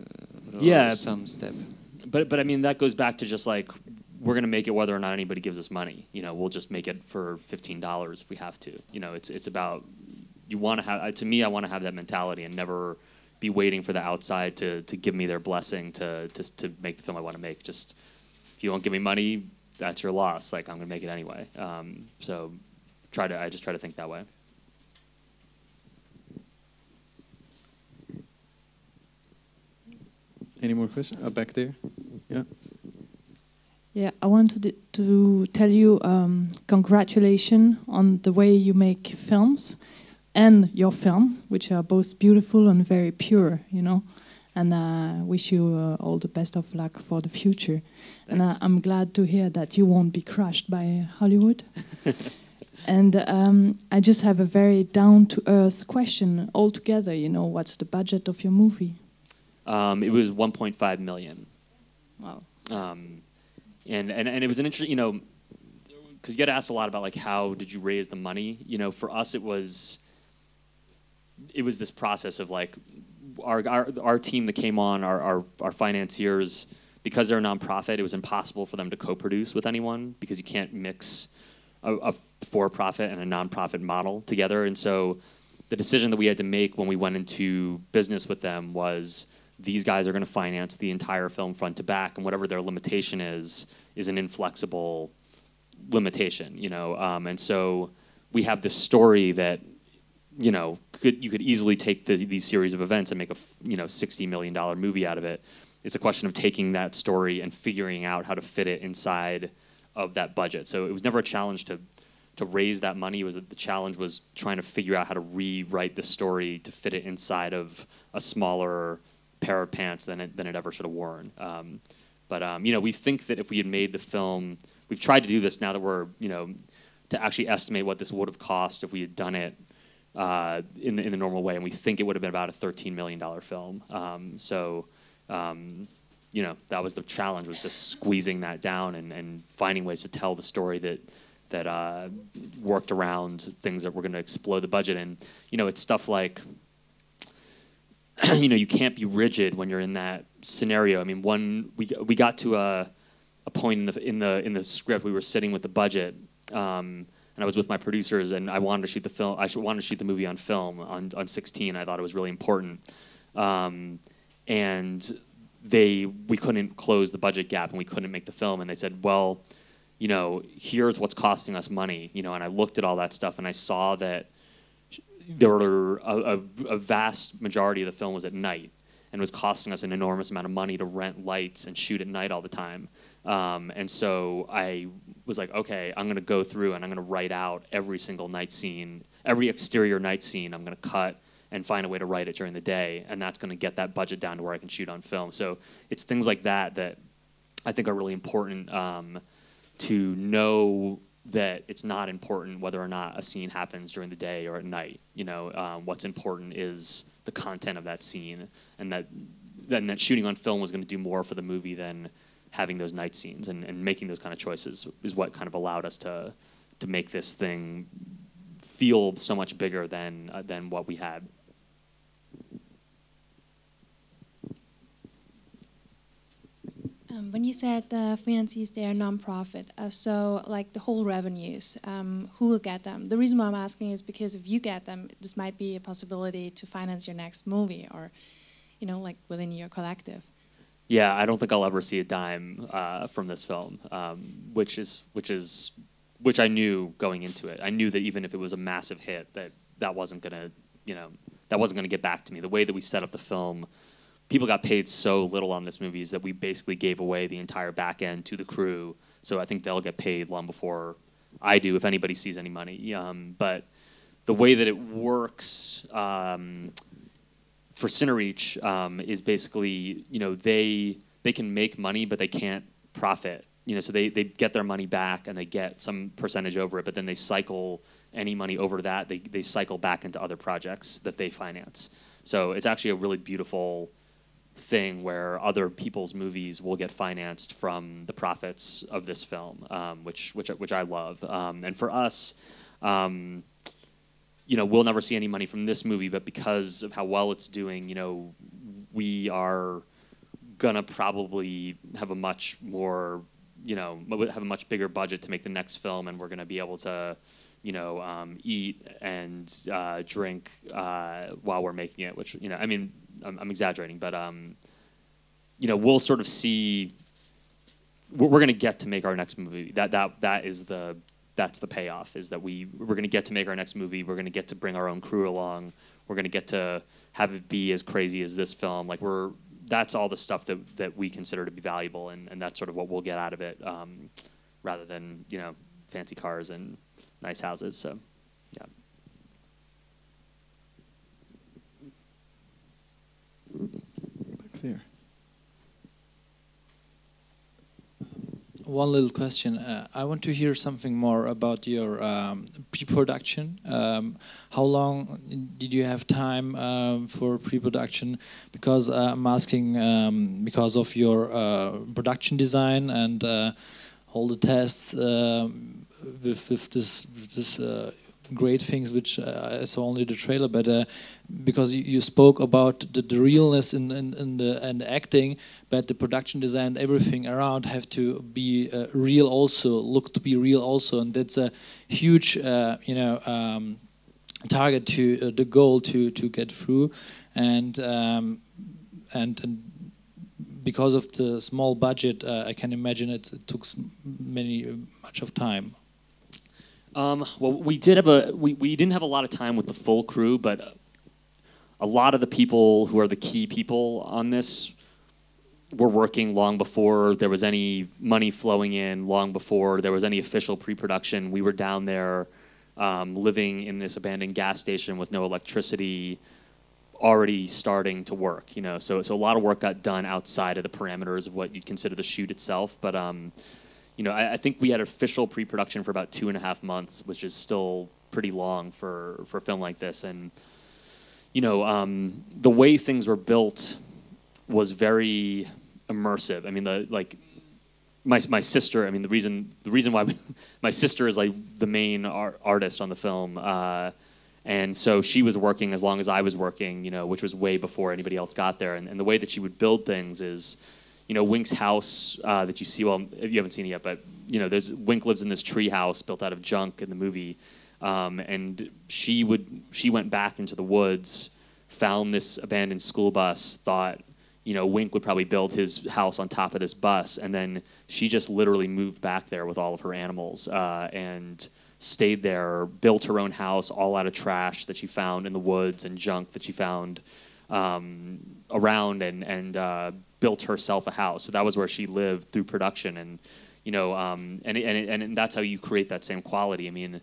Yeah, some step. But I mean that goes back to just like we're gonna make it whether or not anybody gives us money. You know, we'll just make it for $15 if we have to. You know, it's about you want to have. To me, I want to have that mentality and never be waiting for the outside to give me their blessing to make the film I want to make. Just if you won't give me money, that's your loss. Like I'm gonna make it anyway. So I just try to think that way. Any more questions? Back there? Yeah. Yeah, I wanted to tell you congratulations on the way you make films and your film, which are both beautiful and very pure, you know. And I wish you all the best of luck for the future. Thanks. And I'm glad to hear that you won't be crushed by Hollywood. And I just have a very down-to-earth question altogether. You know, what's the budget of your movie? It was 1.5 million. Wow. And it was an interesting, you know, because you get asked a lot about like how did you raise the money? You know, for us it was this process of like our team that came on, our financiers, because they're a nonprofit, it was impossible for them to co-produce with anyone because you can't mix a for-profit and a nonprofit model together. And so the decision that we had to make when we went into business with them was these guys are going to finance the entire film front to back, and whatever their limitation is an inflexible limitation, you know. And so we have this story that, you know, you could easily take these series of events and make a $60 million movie out of it. It's a question of taking that story and figuring out how to fit it inside of that budget. So it was never a challenge to raise that money. The challenge was trying to figure out how to rewrite the story to fit it inside of a smaller pair of pants than it ever should have worn. But you know, we think that if we had made the film, we've tried to do this now that we're, you know, to actually estimate what this would have cost if we had done it in the normal way, and we think it would have been about a $13 million film. You know, that was the challenge, was just squeezing that down and finding ways to tell the story that worked around things that were going to explode the budget. And you know, it's stuff like, you know, you can't be rigid when you're in that scenario. I mean, we got to a point in the script. We were sitting with the budget, and I was with my producers, and I wanted to shoot the film. I wanted to shoot the movie on film on 16. I thought it was really important, and we couldn't close the budget gap and we couldn't make the film. And they said, well, you know, here's what's costing us money. You know, and I looked at all that stuff and I saw that there were a vast majority of the film was at night, and it was costing us an enormous amount of money to rent lights and shoot at night all the time. And so I was like, okay, I'm going to go through and I'm going to write out every single night scene, every exterior night scene. I'm going to cut and find a way to write it during the day, and that's going to get that budget down to where I can shoot on film. So it's things like that that I think are really important to know that it's not important whether or not a scene happens during the day or at night. You know, what's important is the content of that scene, and that shooting on film was going to do more for the movie than having those night scenes, and making those kind of choices is what kind of allowed us to make this thing feel so much bigger than what we had. When you said the finances, they are non-profit, so like the whole revenues, who will get them? The reason why I'm asking is because if you get them, this might be a possibility to finance your next movie, or, you know, like within your collective. Yeah, I don't think I'll ever see a dime from this film, which I knew going into it. I knew that even if it was a massive hit, that wasn't gonna, you know, that wasn't gonna get back to me. The way that we set up the film, people got paid so little on this movie is that we basically gave away the entire back end to the crew. So I think they'll get paid long before I do, if anybody sees any money. But the way that it works for Cinereach is basically, you know, they can make money, but they can't profit. You know, so they get their money back and they get some percentage over it, but then they cycle any money over that. They cycle back into other projects that they finance. So it's actually a really beautiful thing where other people's movies will get financed from the profits of this film, which I love. And for us, you know, we'll never see any money from this movie, but because of how well it's doing, you know, we are gonna probably have a much more, you know, have a much bigger budget to make the next film, and we're gonna be able to, you know, eat and drink while we're making it, which, you know, I mean, I'm exaggerating, but you know, we'll sort of see. We're going to get to make our next movie. That's the payoff. Is that we're going to get to make our next movie. We're going to get to bring our own crew along. We're going to get to have it be as crazy as this film. Like that's all the stuff that we consider to be valuable, and that's sort of what we'll get out of it, rather than, you know, fancy cars and nice houses. So, yeah. Back there. One little question. I want to hear something more about your pre-production. How long did you have time for pre-production? Because I'm asking because of your production design and all the tests with this great things, which I saw only the trailer, but because you spoke about the realness in the acting, but the production design, everything around have to be real also, look to be real also, and that's a huge you know, target to the goal to get through, and because of the small budget, I can imagine it took much of time. Well, we didn't have a lot of time with the full crew, but a lot of the people who are the key people on this were working long before there was any money flowing in, long before there was any official pre-production. We were down there living in this abandoned gas station with no electricity, already starting to work, you know. So a lot of work got done outside of the parameters of what you'd consider the shoot itself, but you know, I think we had official pre-production for about 2.5 months, which is still pretty long for a film like this. And you know, the way things were built was very immersive. I mean, my sister. I mean, the reason why my sister is like the main artist on the film, and so she was working as long as I was working, you know, which was way before anybody else got there. And the way that she would build things is, you know, Wink's house that you see, well, if you haven't seen it yet, but, you know, Wink lives in this tree house built out of junk in the movie. And she went back into the woods, found this abandoned school bus, thought, Wink would probably build his house on top of this bus, and then she just literally moved back there with all of her animals and stayed there, built her own house all out of trash that she found in the woods and junk that she found around, and built herself a house. So that was where she lived through production, and and that's how you create that same quality. I mean,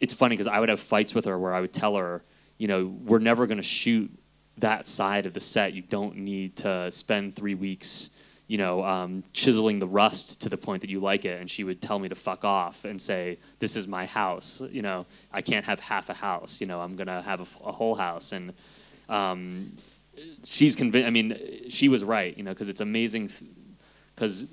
it's funny because I would have fights with her where I would tell her, we're never going to shoot that side of the set. You don't need to spend 3 weeks, chiseling the rust to the point that you like it. And she would tell me to fuck off and say, this is my house. I can't have half a house. I'm going to have a whole house. And she's convinced. I mean, she was right, because it's amazing. Because,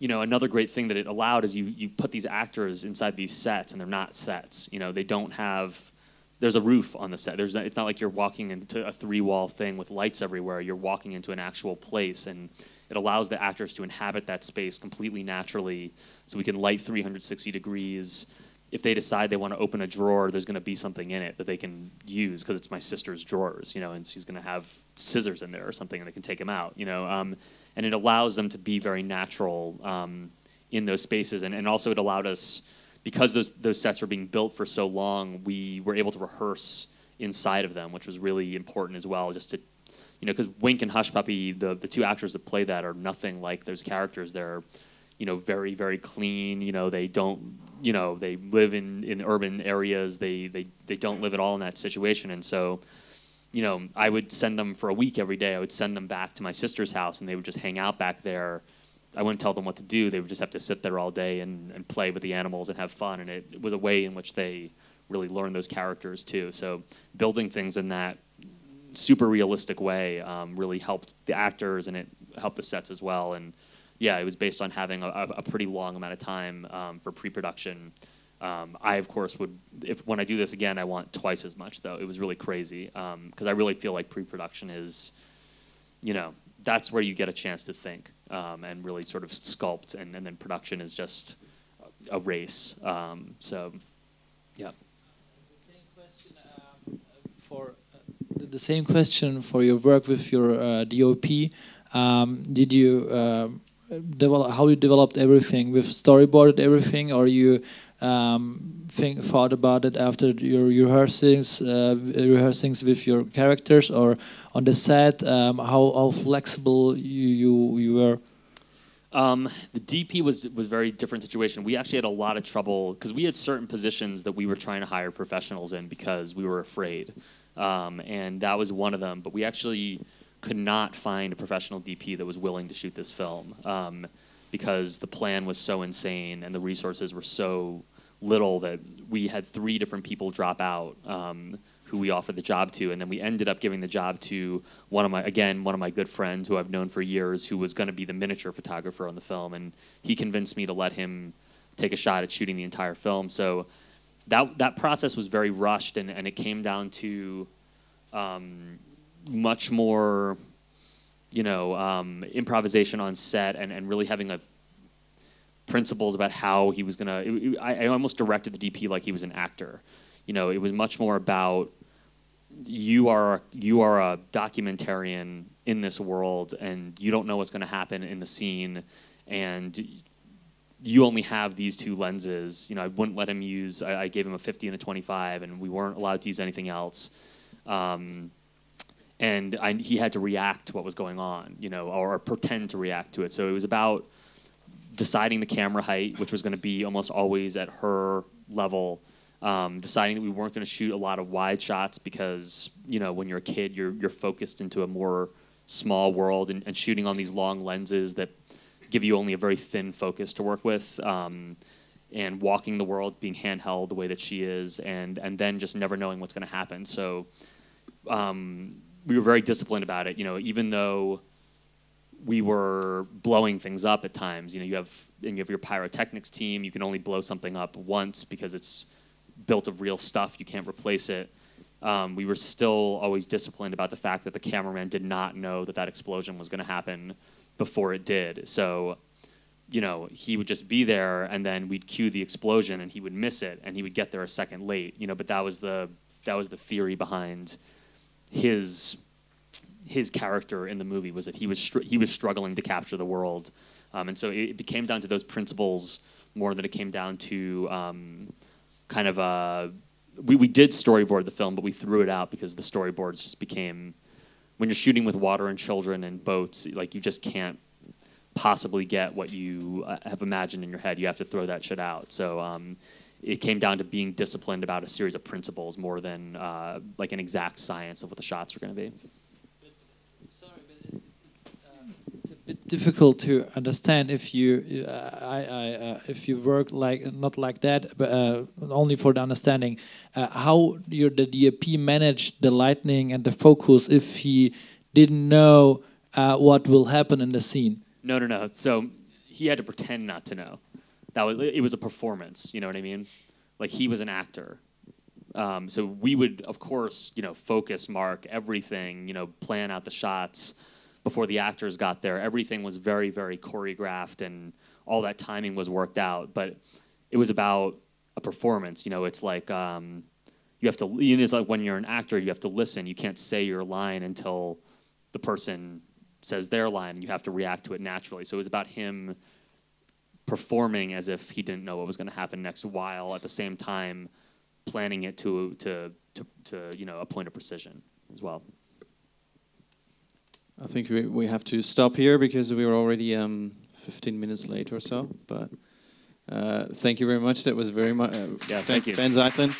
another great thing that it allowed is you put these actors inside these sets, and they're not sets. They don't have. There's a roof on the set. It's not like you're walking into a 3-wall thing with lights everywhere. You're walking into an actual place, and it allows the actors to inhabit that space completely naturally. So we can light 360 degrees. If they decide they want to open a drawer, there's going to be something in it that they can use because it's my sister's drawers, and she's going to have scissors in there or something, and they can take them out, and it allows them to be very natural in those spaces, and also it allowed us. Because those sets were being built for so long, we were able to rehearse inside of them, which was really important as well. Just to, because Wink and Hush Puppy, the two actors that play that are nothing like those characters. They're, very, very clean. They don't, they live in urban areas. They don't live at all in that situation. And so, I would send them for a week every day. I would send them back to my sister's house, and they would just hang out back there. I wouldn't tell them what to do. They would just have to sit there all day and play with the animals and have fun. And it was a way in which they really learned those characters too. So building things in that super realistic way really helped the actors, and it helped the sets as well. And yeah, it was based on having a pretty long amount of time for pre-production. I, of course, when I do this again, I want twice as much, though. It was really crazy because I really feel like pre-production is, that's where you get a chance to think and really sort of sculpt, and then production is just a race. So, yeah. The same question for your work with your DOP. Did you how you developed everything? With storyboarded everything, or you thought about it after your rehearsings with your characters, or on the set? How flexible you were? The DP was very different situation. We actually had a lot of trouble because we had certain positions that we were trying to hire professionals in because we were afraid, and that was one of them. But we actually could not find a professional DP that was willing to shoot this film because the plan was so insane and the resources were so little that we had 3 different people drop out who we offered the job to, and then we ended up giving the job to one of my good friends who I've known for years, who was going to be the miniature photographer on the film, and he convinced me to let him take a shot at shooting the entire film. So that process was very rushed, and it came down to much more, improvisation on set, and really having principles about how he was gonna. I almost directed the DP like he was an actor. It was much more about you are a documentarian in this world, and you don't know what's going to happen in the scene, and you only have these 2 lenses. I wouldn't let him use. I gave him a 50 and a 25, and we weren't allowed to use anything else. And he had to react to what was going on, or pretend to react to it. So it was about deciding the camera height, which was going to be almost always at her level. Deciding that we weren't going to shoot a lot of wide shots because, when you're a kid, you're focused into a more small world, and shooting on these long lenses that give you only a very thin focus to work with, and walking the world, being handheld the way that she is, and then just never knowing what's going to happen. So we were very disciplined about it, even though we were blowing things up at times. You have your pyrotechnics team. You can only blow something up once because it's built of real stuff. You can't replace it. We were still always disciplined about the fact that the cameraman did not know that explosion was going to happen before it did. So, he would just be there, and then we'd cue the explosion, and he would miss it, and he would get there a second late. But that was the theory behind his his character in the movie was that he was struggling to capture the world, and so it came down to those principles more than it came down to kind of we did storyboard the film, but we threw it out because the storyboards just became, when you're shooting with water and children and boats, like you just can't possibly get what you have imagined in your head. You have to throw that shit out. So it came down to being disciplined about a series of principles more than like an exact science of what the shots were going to be. Sorry, but it's a bit difficult to understand if you if you work like not like that, but only for the understanding. How the DOP managed the lighting and the focus if he didn't know what will happen in the scene? No. So he had to pretend not to know. It was a performance. You know what I mean? Like he was an actor. So we would, of course, focus mark everything, plan out the shots before the actors got there. Everything was very, very choreographed, and all that timing was worked out. But it was about a performance. It's like you have to. It's like when you're an actor, you have to listen. You can't say your line until the person says their line, and you have to react to it naturally. So it was about him performing as if he didn't know what was going to happen next, while at the same time planning it to a point of precision as well. I think we have to stop here because we were already 15 minutes late or so. But thank you very much. That was very much. Yeah, thank you, Benh Zeitlin.